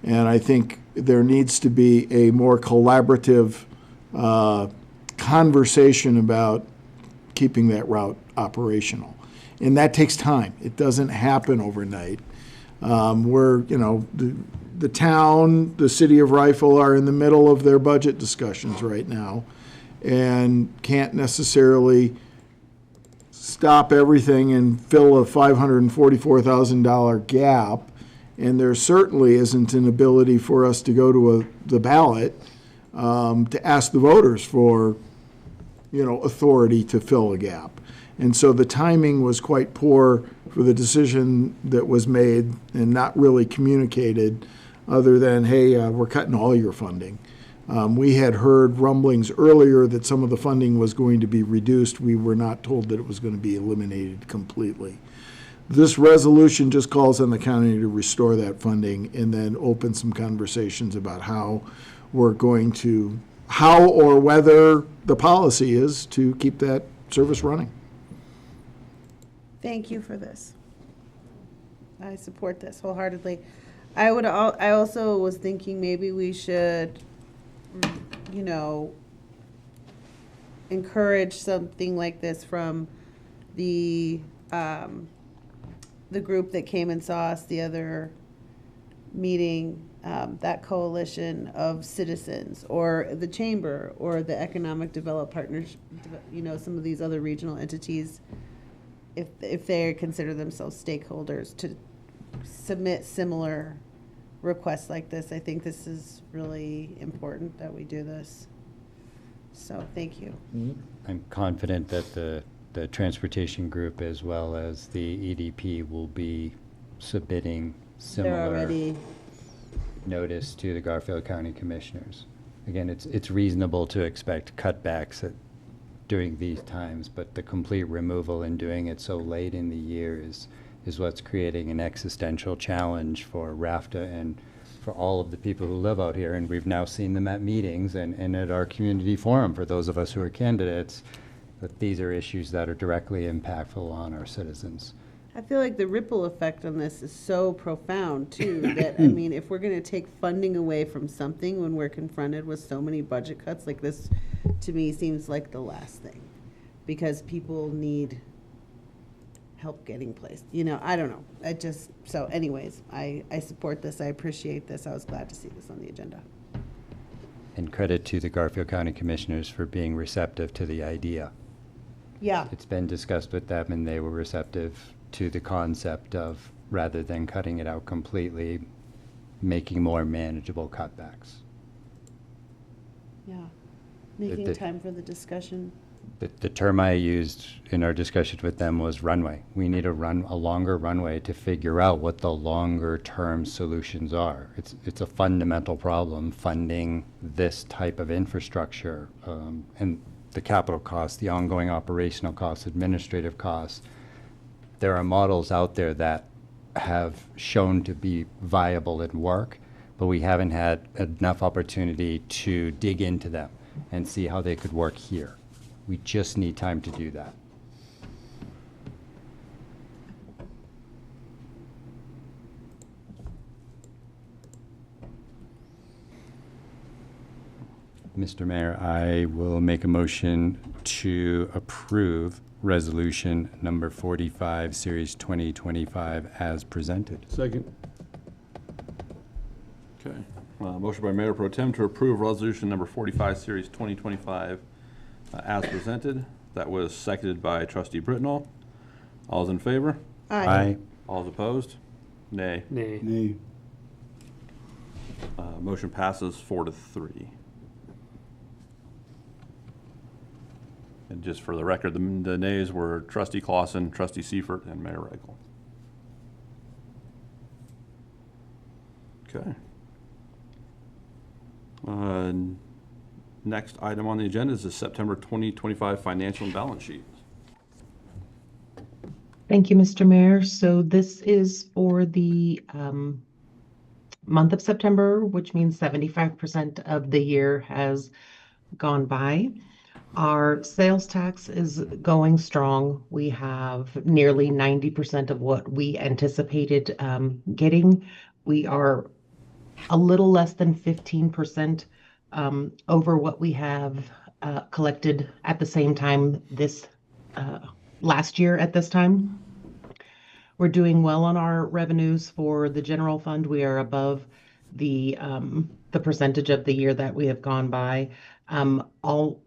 And I think there needs to be a more collaborative conversation about keeping that route operational. And that takes time. It doesn't happen overnight. The town, the city of Rifle are in the middle of their budget discussions right now and can't necessarily stop everything and fill a $544,000 gap. And there certainly isn't an ability for us to go to the ballot to ask the voters for, authority to fill a gap. And so the timing was quite poor for the decision that was made and not really communicated other than, hey, we're cutting all your funding. We had heard rumblings earlier that some of the funding was going to be reduced. We were not told that it was going to be eliminated completely. This resolution just calls on the county to restore that funding and then open some conversations about how or whether the policy is to keep that service running. Thank you for this. I support this wholeheartedly. I also was thinking maybe we should, encourage something like this from the group that came and saw us the other meeting, that coalition of citizens, or the chamber, or the economic development partners, some of these other regional entities, if they consider themselves stakeholders, to submit similar requests like this. I think this is really important that we do this. So thank you. I'm confident that the transportation group as well as the EDP will be submitting They're similar already, notice to the Garfield County Commissioners. Again, it's reasonable to expect cutbacks during these times, but the complete removal and doing it so late in the year is what's creating an existential challenge for RAFTA and for all of the people who live out here. And we've now seen them at meetings and at our community forum for those of us who are candidates, that these are issues that are directly impactful on our citizens. I feel like the ripple effect on this is so profound too, that, if we're gonna take funding away from something when we're confronted with so many budget cuts, like this, to me, seems like the last thing. Because people need help getting placed. I don't know. So anyways, I support this. I appreciate this. I was glad to see this on the agenda. And credit to the Garfield County Commissioners for being receptive to the idea. Yeah. It's been discussed with them and they were receptive to the concept of, rather than cutting it out completely, making more manageable cutbacks. Yeah. Making time for the discussion. The term I used in our discussion with them was runway. We need a longer runway to figure out what the longer term solutions are. It's a fundamental problem, funding this type of infrastructure, and the capital costs, the ongoing operational costs, administrative costs. There are models out there that have shown to be viable and work, but we haven't had enough opportunity to dig into them and see how they could work here. We just need time to do that. Mr. Mayor, I will make a motion to approve resolution number 45, series 2025 as presented. Second. Okay. Motion by Mayor Pro Tem to approve resolution number 45, series 2025 as presented. That was seconded by trustee Britnall. All's in favor? Aye. All's opposed? Nay. Nay. Nay. Motion passes 4-3. And just for the record, the nays were trustee Clausen, trustee Seifert, and Mayor Reichel. Okay. Next item on the agenda is the September 2025 financial and balance sheet. Thank you, Mr. Mayor. So this is for the month of September, which means 75% of the year has gone by. Our sales tax is going strong. We have nearly 90% of what we anticipated getting. We are a little less than 15% over what we have collected at the same time this last year at this time. We're doing well on our revenues for the general fund. We are above the percentage of the year that we have gone by.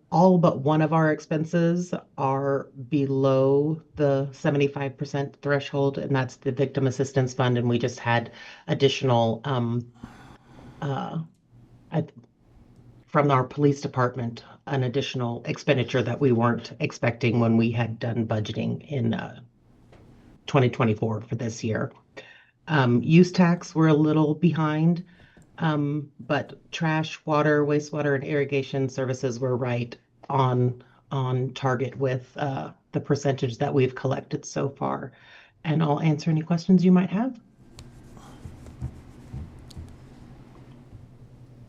All but one of our expenses are below the 75% threshold, and that's the victim assistance fund. And we just had additional from our police department, an additional expenditure that we weren't expecting when we had done budgeting in 2024 for this year. Use tax, we're a little behind, but trash, water, wastewater, and irrigation services were right on target with the percentage that we've collected so far. And I'll answer any questions you might have.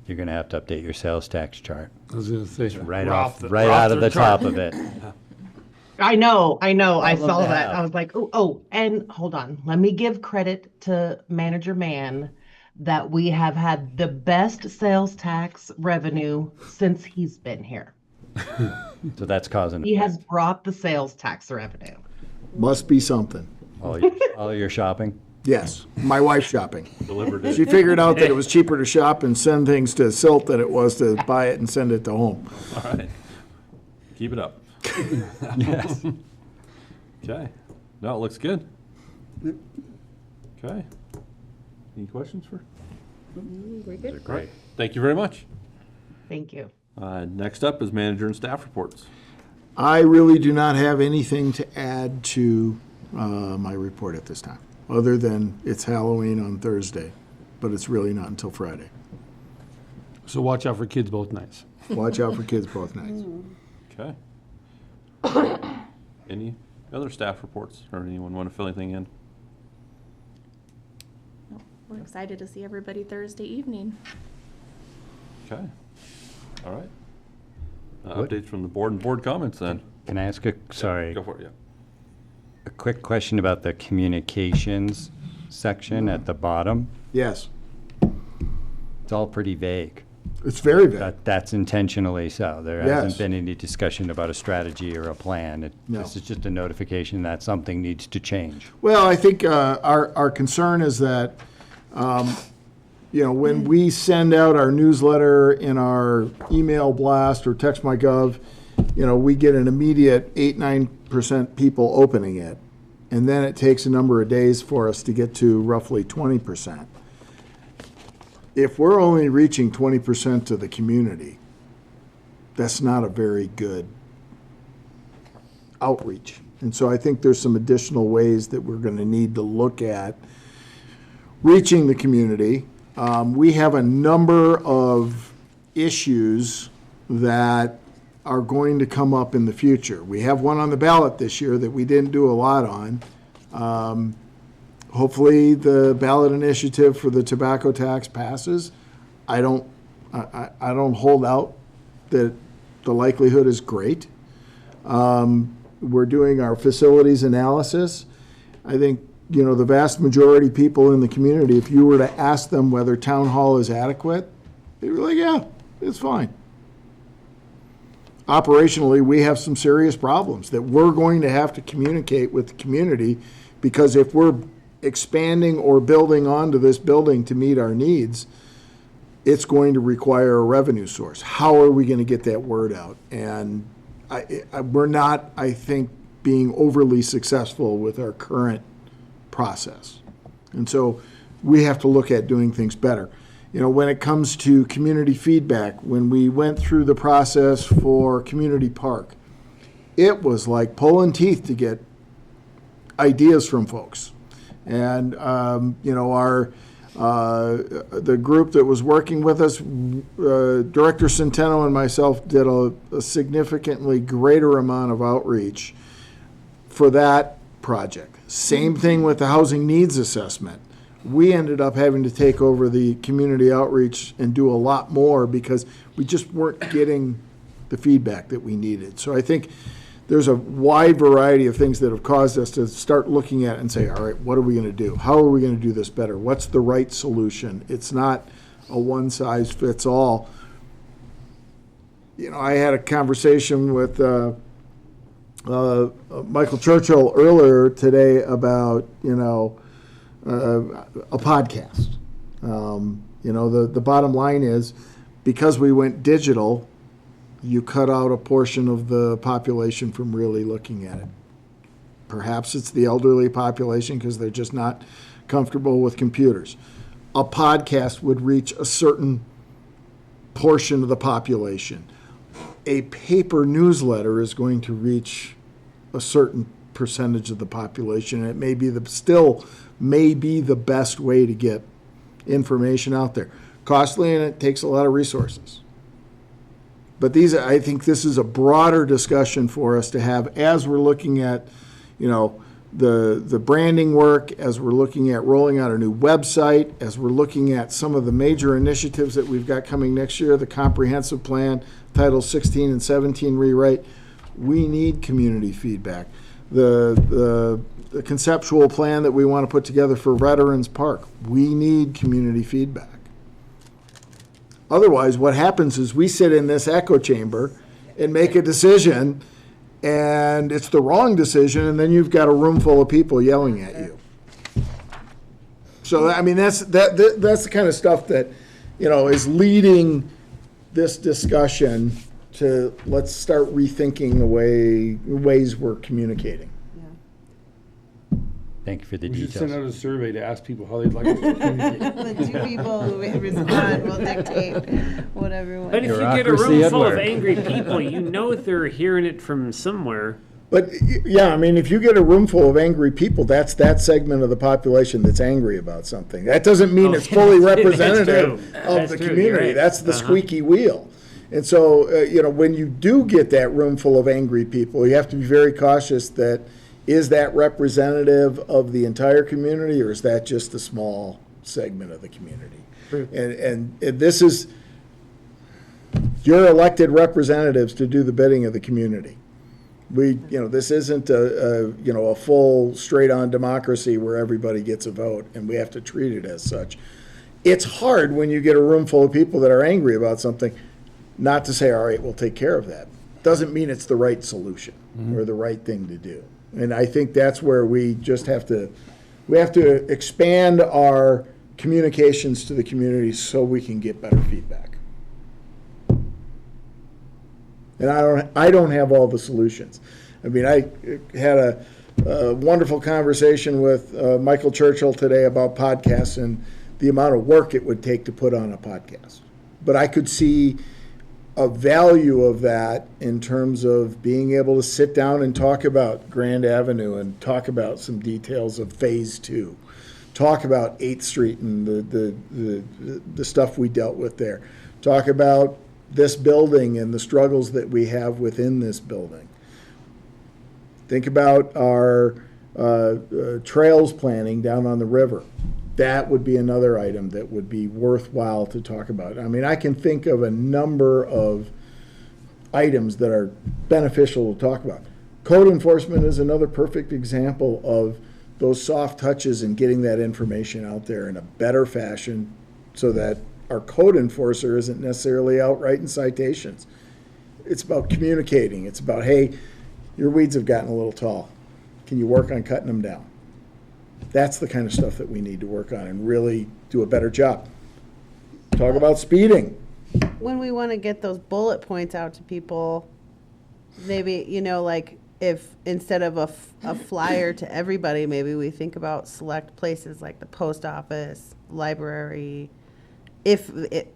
You're going to have to update your sales tax chart. I was going to say. Right out of the top of it. I know. I Problem saw to that. have. I was like, oh, and hold on. Let me give credit to Manager Mann that we have had the best sales tax revenue since he's been here. So that's causing He has brought the sales tax revenue. Must be something. all your shopping. Yes, my wife's shopping. Delivered it. She figured out that it was cheaper to shop and send things to Silt than it was to buy it and send it to home. All right. Keep it up. Yes. Okay. No, it looks good. Okay. Any questions for? We're good. Great. Thank you very much. Thank you. Next up is manager and staff reports. I really do not have anything to add to my report at this time, other than it's Halloween on Thursday, but it's really not until Friday. So watch out for kids both nights. Watch out for kids both nights. Okay. Any other staff reports, or anyone want to fill anything in? Nope. We're excited to see everybody Thursday evening. Okay. All right. What? Updates from the board and board comments then. Can I ask a Go for it, yeah. a quick question about the communications section at the bottom? Yes, It's all pretty vague. it's very vague. That's intentionally so. There Yes. hasn't been any discussion about a strategy or a plan. No. This is just a notification that something needs to change. Well, I think our concern is that, when we send out our newsletter in our email blast or text my gov, we get an immediate 8-9% people opening it. And then it takes a number of days for us to get to roughly 20%. If we're only reaching 20% of the community, that's not a very good outreach. And so I think there's some additional ways that we're going to need to look at reaching the community. We have a number of issues that are going to come up in the future. We have one on the ballot this year that we didn't do a lot on. Hopefully, the ballot initiative for the tobacco tax passes. I don't hold out that the likelihood is great. We're doing our facilities analysis. I think, the vast majority of people in the community, if you were to ask them whether town hall is adequate, they'd be like, yeah, it's fine. operationally, we have some serious problems that we're going to have to communicate with the community, because if we're expanding or building onto this building to meet our needs, it's going to require a revenue source. How are we going to get that word out? And we're not, I think, being overly successful with our current process. And so we have to look at doing things better. You know, when it comes to community feedback, when we went through the process for Community Park, it was like pulling teeth to get ideas from folks. And, you know, the group that was working with us, Director Centeno and myself did a significantly greater amount of outreach for that project. Same thing with the housing needs assessment. We ended up having to take over the community outreach and do a lot more because we just weren't getting the feedback that we needed. So I think there's a wide variety of things that have caused us to start looking at and say, all right, what are we going to do? How are we going to do this better? What's the right solution? It's not a one-size-fits-all. You know, I had a conversation with Michael Churchill earlier today about, you know, a podcast. You know, the bottom line is, because we went digital, you cut out a portion of the population from really looking at it. Perhaps it's the elderly population because they're just not comfortable with computers. A podcast would reach a certain portion of the population. A paper newsletter is going to reach a certain percentage of the population. And it may be the best way to get information out there. Costly, and it takes a lot of resources. But I think this is a broader discussion for us to have as we're looking at, you know, the branding work, as we're looking at rolling out a new website, as we're looking at some of the major initiatives that we've got coming next year, the comprehensive plan, Title 16 and 17 rewrite. We need community feedback. The conceptual plan that we want to put together for Veterans Park, we need community feedback. Otherwise, what happens is we sit in this echo chamber and make a decision, and it's the wrong decision, and then you've got a room full of people yelling at you. So, I mean, that's the kind of stuff that, you know, is leading this discussion to let's start rethinking the ways we're communicating. Thank you for the We should send details. out a survey to ask people how they'd like us to communicate. The two people who respond will dictate what everyone. But if you get a Bureaucracy room at full of work. angry people, you know they're hearing it from somewhere. But, yeah, I mean, if you get a room full of angry people, that's that segment of the population that's angry about something. That doesn't mean it's fully that's representative true. of That's the true, you're community. right. That's the Uh-huh. squeaky wheel. And so, you know, when you do get that room full of angry people, you have to be very cautious that, is that representative of the entire community, or is that just a small segment of the community? And this is your elected representatives to do the bidding of the community. You know, this isn't a full straight-on democracy where everybody gets a vote, and we have to treat it as such. It's hard when you get a room full of people that are angry about something, not to say, all right, we'll take care of that. Doesn't mean it's the right solution or the right thing to do. And I think that's where we just have to expand our communications to the community so we can get better feedback. And I don't have all the solutions. I mean, I had a wonderful conversation with Michael Churchill today about podcasts and the amount of work it would take to put on a podcast. But I could see a value of that in terms of being able to sit down and talk about Grand Avenue and talk about some details of Phase 2, talk about 8th Street and the stuff we dealt with there, talk about this building and the struggles that we have within this building. Think about our trails planning down on the river. That would be another item that would be worthwhile to talk about. I mean, I can think of a number of items that are beneficial to talk about. Code enforcement is another perfect example of those soft touches and getting that information out there in a better fashion so that our code enforcer isn't necessarily out writing citations. it's about communicating. It's about, hey, your weeds have gotten a little tall. Can you work on cutting them down? That's the kind of stuff that we need to work on and really do a better job. Talk about speeding. When we want to get those bullet points out to people, maybe, like if instead of a flyer to everybody, maybe we think about select places like the post office, library. If they're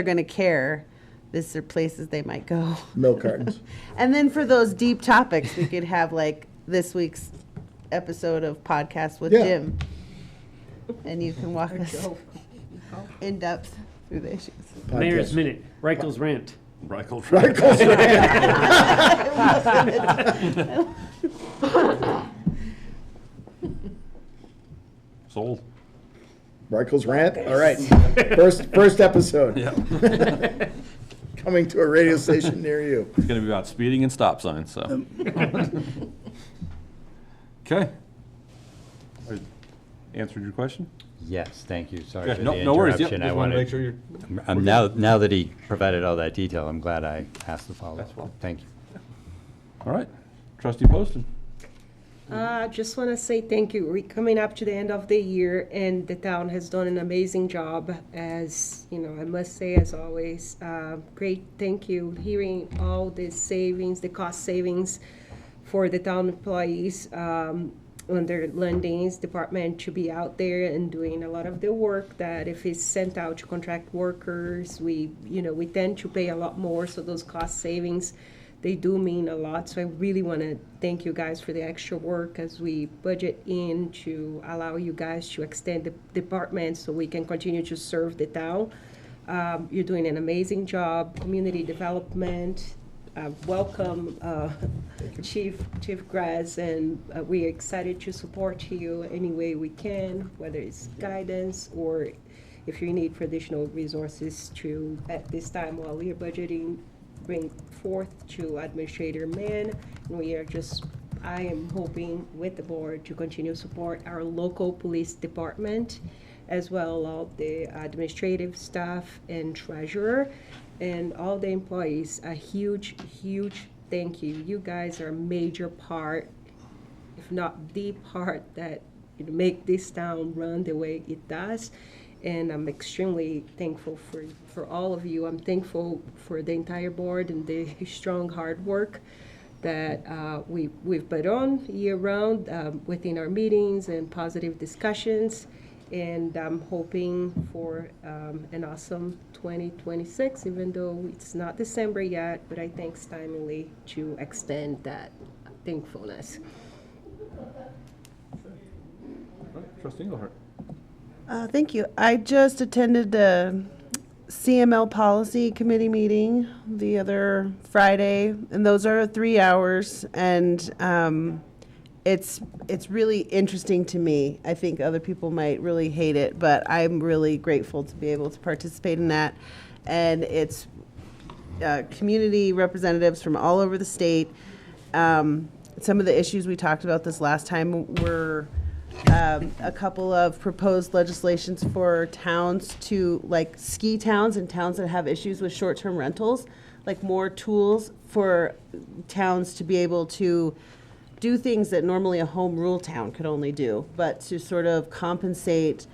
going to care, these are places they might go. Milk cartons. And then for those deep topics, we could have like this week's episode of Podcast with Yeah. Jim. And you can walk us in depth through the issues. Mayor's Minute, Reichel's Rant. Reichel's Sold. Reichel's Rant? All right. First episode. Yeah. Coming to a radio station near you. It's going to be about speeding and stop signs, so. Okay. Answered your question? Yes, thank you. Sorry Yeah, for no- the no worries. Yep, interruption. just I wanted to wanted, make sure you're- now that he provided all that detail, I'm glad I asked the follow-up. That's fine. Thank you. All right. Trustee Poston. I just want to say thank you. We're coming up to the end of the year, and the town has done an amazing job. As you know, I must say, as always, great thank you. Hearing all the savings, the cost savings for the town employees under Lundin's department to be out there and doing a lot of the work that if it's sent out to contract workers, we tend to pay a lot more. So those cost savings, they do mean a lot. So I really want to thank you guys for the extra work as we budget in to allow you guys to extend the department so we can continue to serve the town. You're doing an amazing job. Community development. Welcome, Chief Graz, and we're excited to support you any way we can, whether it's guidance or if you need for additional resources to, at this time while we are budgeting, bring forth to Administrator Mann. And I am hoping with the board to continue to support our local police department, as well all the administrative staff and treasurer, and all the employees. A huge thank you. You guys are a major part, if not the part, that make this town run the way it does. And I'm extremely thankful for all of you. I'm thankful for the entire board and the strong hard work that we've put on year-round within our meetings and positive discussions. And I'm hoping for an awesome 2026, even though it's not December yet, but I think it's timely to extend that thankfulness. Trustee Engelhardt. Thank you. I just attended the CML Policy Committee meeting the other Friday, and those are 3 hours, and it's really interesting to me. I think other people might really hate it, but I'm really grateful to be able to participate in that. And it's community representatives from all over the state. Some of the issues we talked about this last time were a couple of proposed legislations for towns to, like ski towns and towns that have issues with short-term rentals, like more tools for towns to be able to do things that normally a home rule town could only do, but to sort of compensate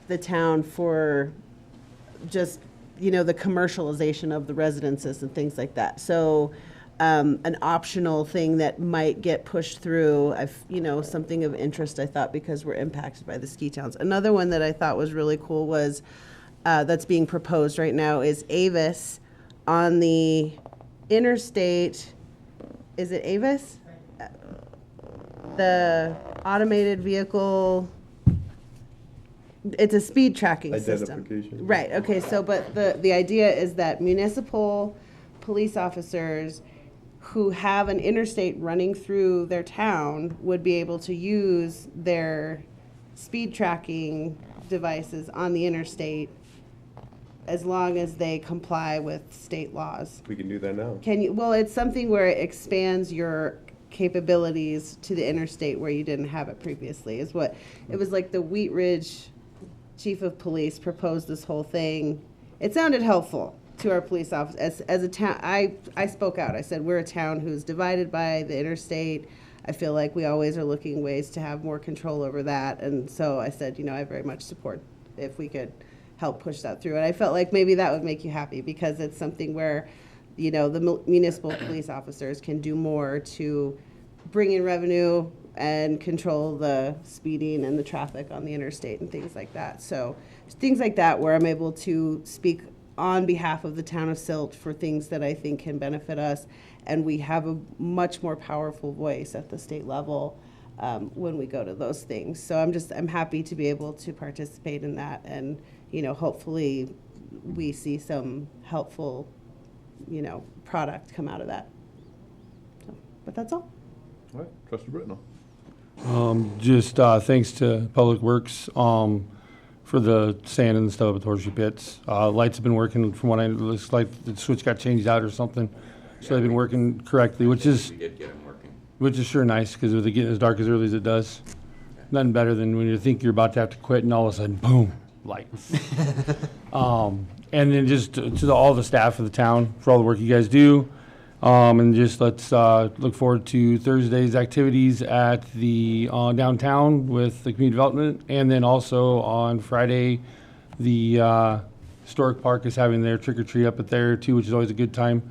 the town for just, the commercialization of the residences and things like that. So an optional thing that might get pushed through, something of interest, I thought, because we're impacted by the ski towns. Another one that I thought was really cool was, that's being proposed right now, is Avis on the interstate. Is it Avis? The automated vehicle, it's a speed tracking system. Identification. Right, okay, so, but the idea is that municipal police officers who have an interstate running through their town would be able to use their speed tracking devices on the interstate as long as they comply with state laws. We can do that now. Well, it's something where it expands your capabilities to the interstate where you didn't have it previously, is what, it was like the Wheat Ridge chief of police proposed this whole thing. It sounded helpful to our police officers. As a town, I spoke out. I said, we're a town who's divided by the interstate. I feel like we always are looking ways to have more control over that. And so I said, you know, I very much support if we could help push that through. And I felt like maybe that would make you happy because it's something where, you know, the municipal police officers can do more to bring in revenue and control the speeding and the traffic on the interstate and things like that. So things like that where I'm able to speak on behalf of the town of Silt for things that I think can benefit us. And we have a much more powerful voice at the state level when we go to those things. So I'm happy to be able to participate in that. And, you know, hopefully we see some helpful, you know, product come out of that. So, but that's all. All right, Trustee Britnell. Just thanks to Public Works for the sand and stuff at the horseshoe pits. Lights have been working from what it looks like the switch got changed out or something. So they've been working correctly, which is We did get them working. which is sure nice because with it getting as dark as early as it does, nothing better than when you think you're about to have to quit and all of a sudden, boom, lights. And then just to all the staff of the town for all the work you guys do. And just let's look forward to Thursday's activities at the downtown with the community development. And then also on Friday, the historic park is having their trick or treat up at there too, which is always a good time.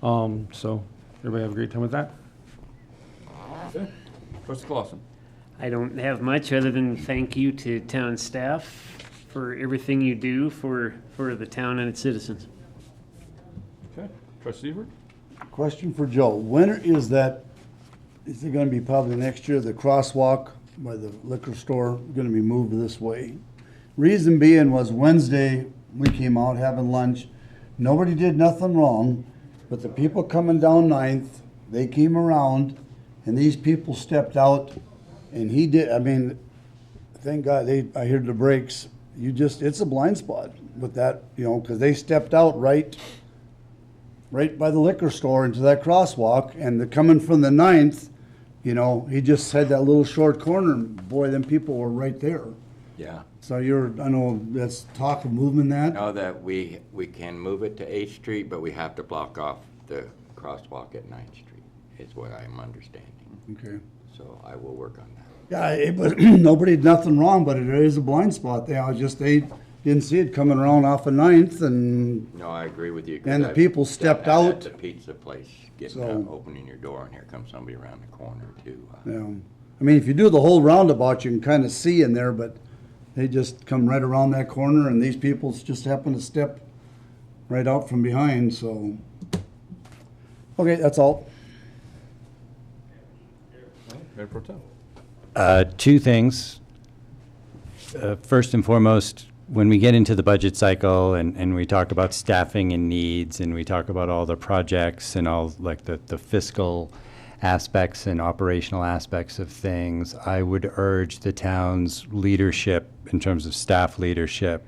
So everybody have a great time with that. Okay. Trustee Clausen. I don't have much other than thank you to town staff for everything you do for the town and its citizens. Okay. Trustee Seaver. Question for Joe. When is that, is it gonna be probably next year, the crosswalk by the liquor store gonna be moved this way? Reason being was Wednesday, we came out having lunch. Nobody did nothing wrong, but the people coming down Ninth, they came around and these people stepped out and he did, I mean, thank God I heard the brakes. It's a blind spot with that, you know, cause they stepped out right by the liquor store into that crosswalk, and coming from the Ninth, you know, he just had that little short corner, and boy, them people were right there. Yeah. So I know that's talk of moving that. Know that we can move it to 8th Street, but we have to block off the crosswalk at 9th Street, is what I'm understanding. Okay. So I will work on that. Yeah, but nobody did nothing wrong, but it is a blind spot. They didn't see it coming around off of Ninth, and No, I agree with you. 'cause And the I've people stepped I'm out. At the pizza place, getting So- opening your door, and here comes somebody around the corner too. yeah. I mean, if you do the whole roundabout, you can kind of see in there, but they just come right around that corner, and these people just happen to step right out from behind, so. Okay, that's all. Mayor Pro Tem. Two things. First and foremost, when we get into the budget cycle and we talk about staffing and needs and we talk about all the projects and all like the fiscal aspects and operational aspects of things, I would urge the town's leadership in terms of staff leadership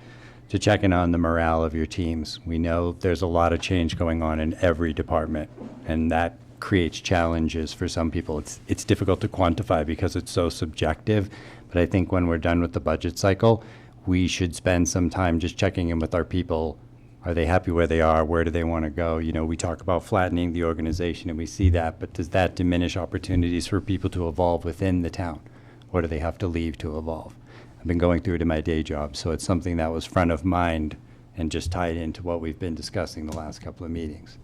to check in on the morale of your teams. We know there's a lot of change going on in every department, and that creates challenges for some people. It's difficult to quantify because it's so subjective, but I think when we're done with the budget cycle, we should spend some time just checking in with our people. Are they happy where they are? Where do they want to go? You know, we talk about flattening the organization and we see that, but does that diminish opportunities for people to evolve within the town? Or do they have to leave to evolve? I've been going through it in my day job, so it's something that was front of mind and just tied into what we've been discussing the last couple of meetings.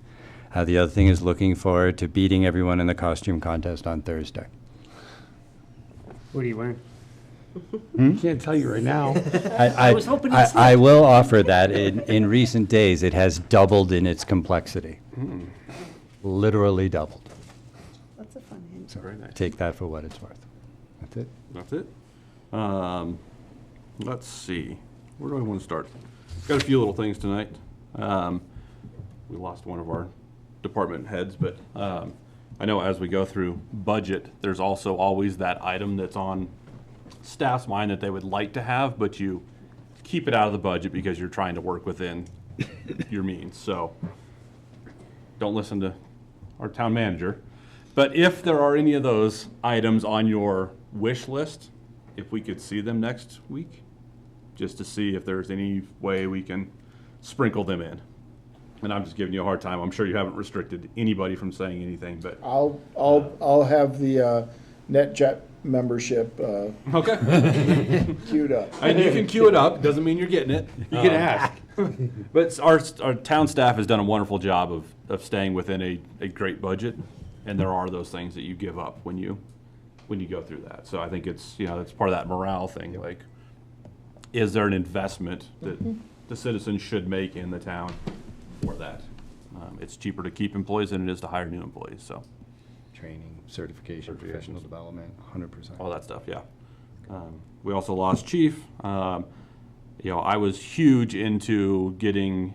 The other thing is looking forward to beating everyone in the costume contest on Thursday. What are you wearing? Can't tell you right now. I was hoping you'd say I will offer that in recent days, it has doubled in its complexity. Literally doubled. That's a fun hint. So Very nice. take that for what it's worth. That's it. That's it. Let's see. Where do I want to start? Got a few little things tonight. We lost one of our department heads, but I know as we go through budget, there's also always that item that's on staff's mind that they would like to have, but you keep it out of the budget because you're trying to work within your means. So don't listen to our town manager. But if there are any of those items on your wish list, if we could see them next week, just to see if there's any way we can sprinkle them in. And I'm just giving you a hard time. I'm sure you haven't restricted anybody from saying anything, but. I'll have the NetJet membership Okay. queued up. And you can queue it up, doesn't mean you're getting it. You can ask. But our town staff has done a wonderful job of staying within a great budget. And there are those things that you give up when you go through that. So I think it's, it's part of that morale thing, like, is there an investment that the citizens should make in the town for that? It's cheaper to keep employees than it is to hire new employees, so. Training, certification, professional development, 100%. All that stuff, yeah. We also lost chief. I was huge into getting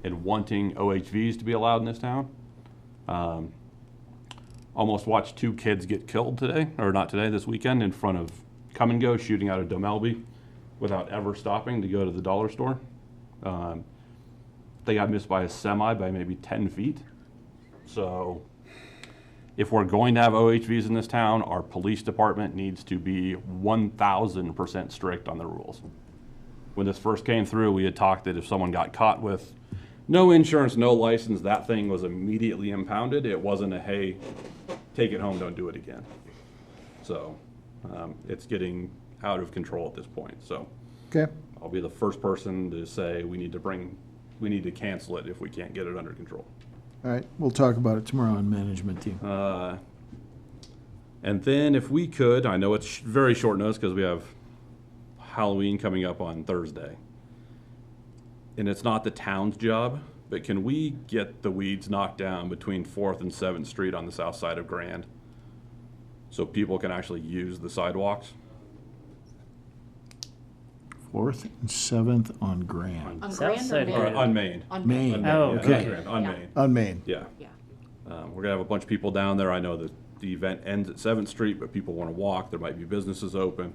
and wanting OHVs to be allowed in this town. Almost watched 2 kids get killed today, or not today, this weekend, in front of Come and Go shooting out of Domelby without ever stopping to go to the dollar store. They got missed by a semi by maybe 10 feet. So if we're going to have OHVs in this town, our police department needs to be 1,000% strict on the rules. When this first came through, we had talked that if someone got caught with no insurance, no license, that thing was immediately impounded. It wasn't a, hey, take it home, don't do it again. So it's getting out of control at this point. So Okay. I'll be the first person to say we need to cancel it if we can't get it under control. All right, we'll talk about it tomorrow on management team. And then if we could, I know it's very short notice because we have Halloween coming up on Thursday. And it's not the town's job, but can we get the weeds knocked down between 4th and 7th Street on the south side of Grand? So people can actually use the sidewalks? 4th and 7th on Grand. On South Grand or side Main? Or on Main. On Main. Main. Oh, Yeah, okay. not Grand, on Yeah. Main. On Main. Yeah. Yeah. We're gonna have a bunch of people down there. I know that the event ends at 7th Street, but people wanna walk. There might be businesses open.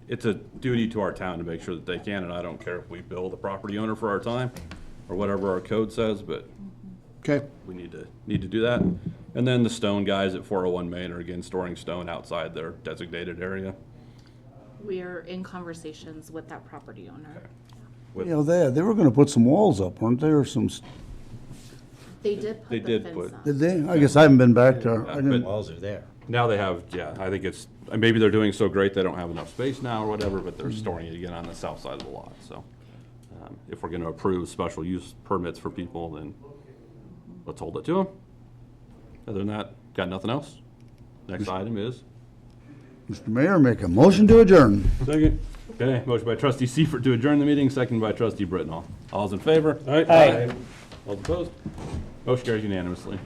It's a duty to our town to make sure that they can, and I don't care if we bill the property owner for our time or whatever our code says, but Okay. we need to do that. And then the stone guys at 401 Main are again storing stone outside their designated area. We're in conversations with that property owner. They were gonna put some walls up, weren't there, or some, They did put They the did fence put- up. did they? I guess I haven't been back there. I but- didn't, Walls are there. Now they have, I think it's, maybe they're doing so great they don't have enough space now or whatever, but they're storing it again on the south side of the lot, so. If we're gonna approve special use permits for people, then let's hold it to them. Other than that, got nothing else? Next item is? Mr. Mayor, make a motion to adjourn. Second. Okay, motion by trustee Seifert to adjourn the meeting, second by trustee Brittenall. All's in favor? Aye. All opposed? Motion carries unanimously.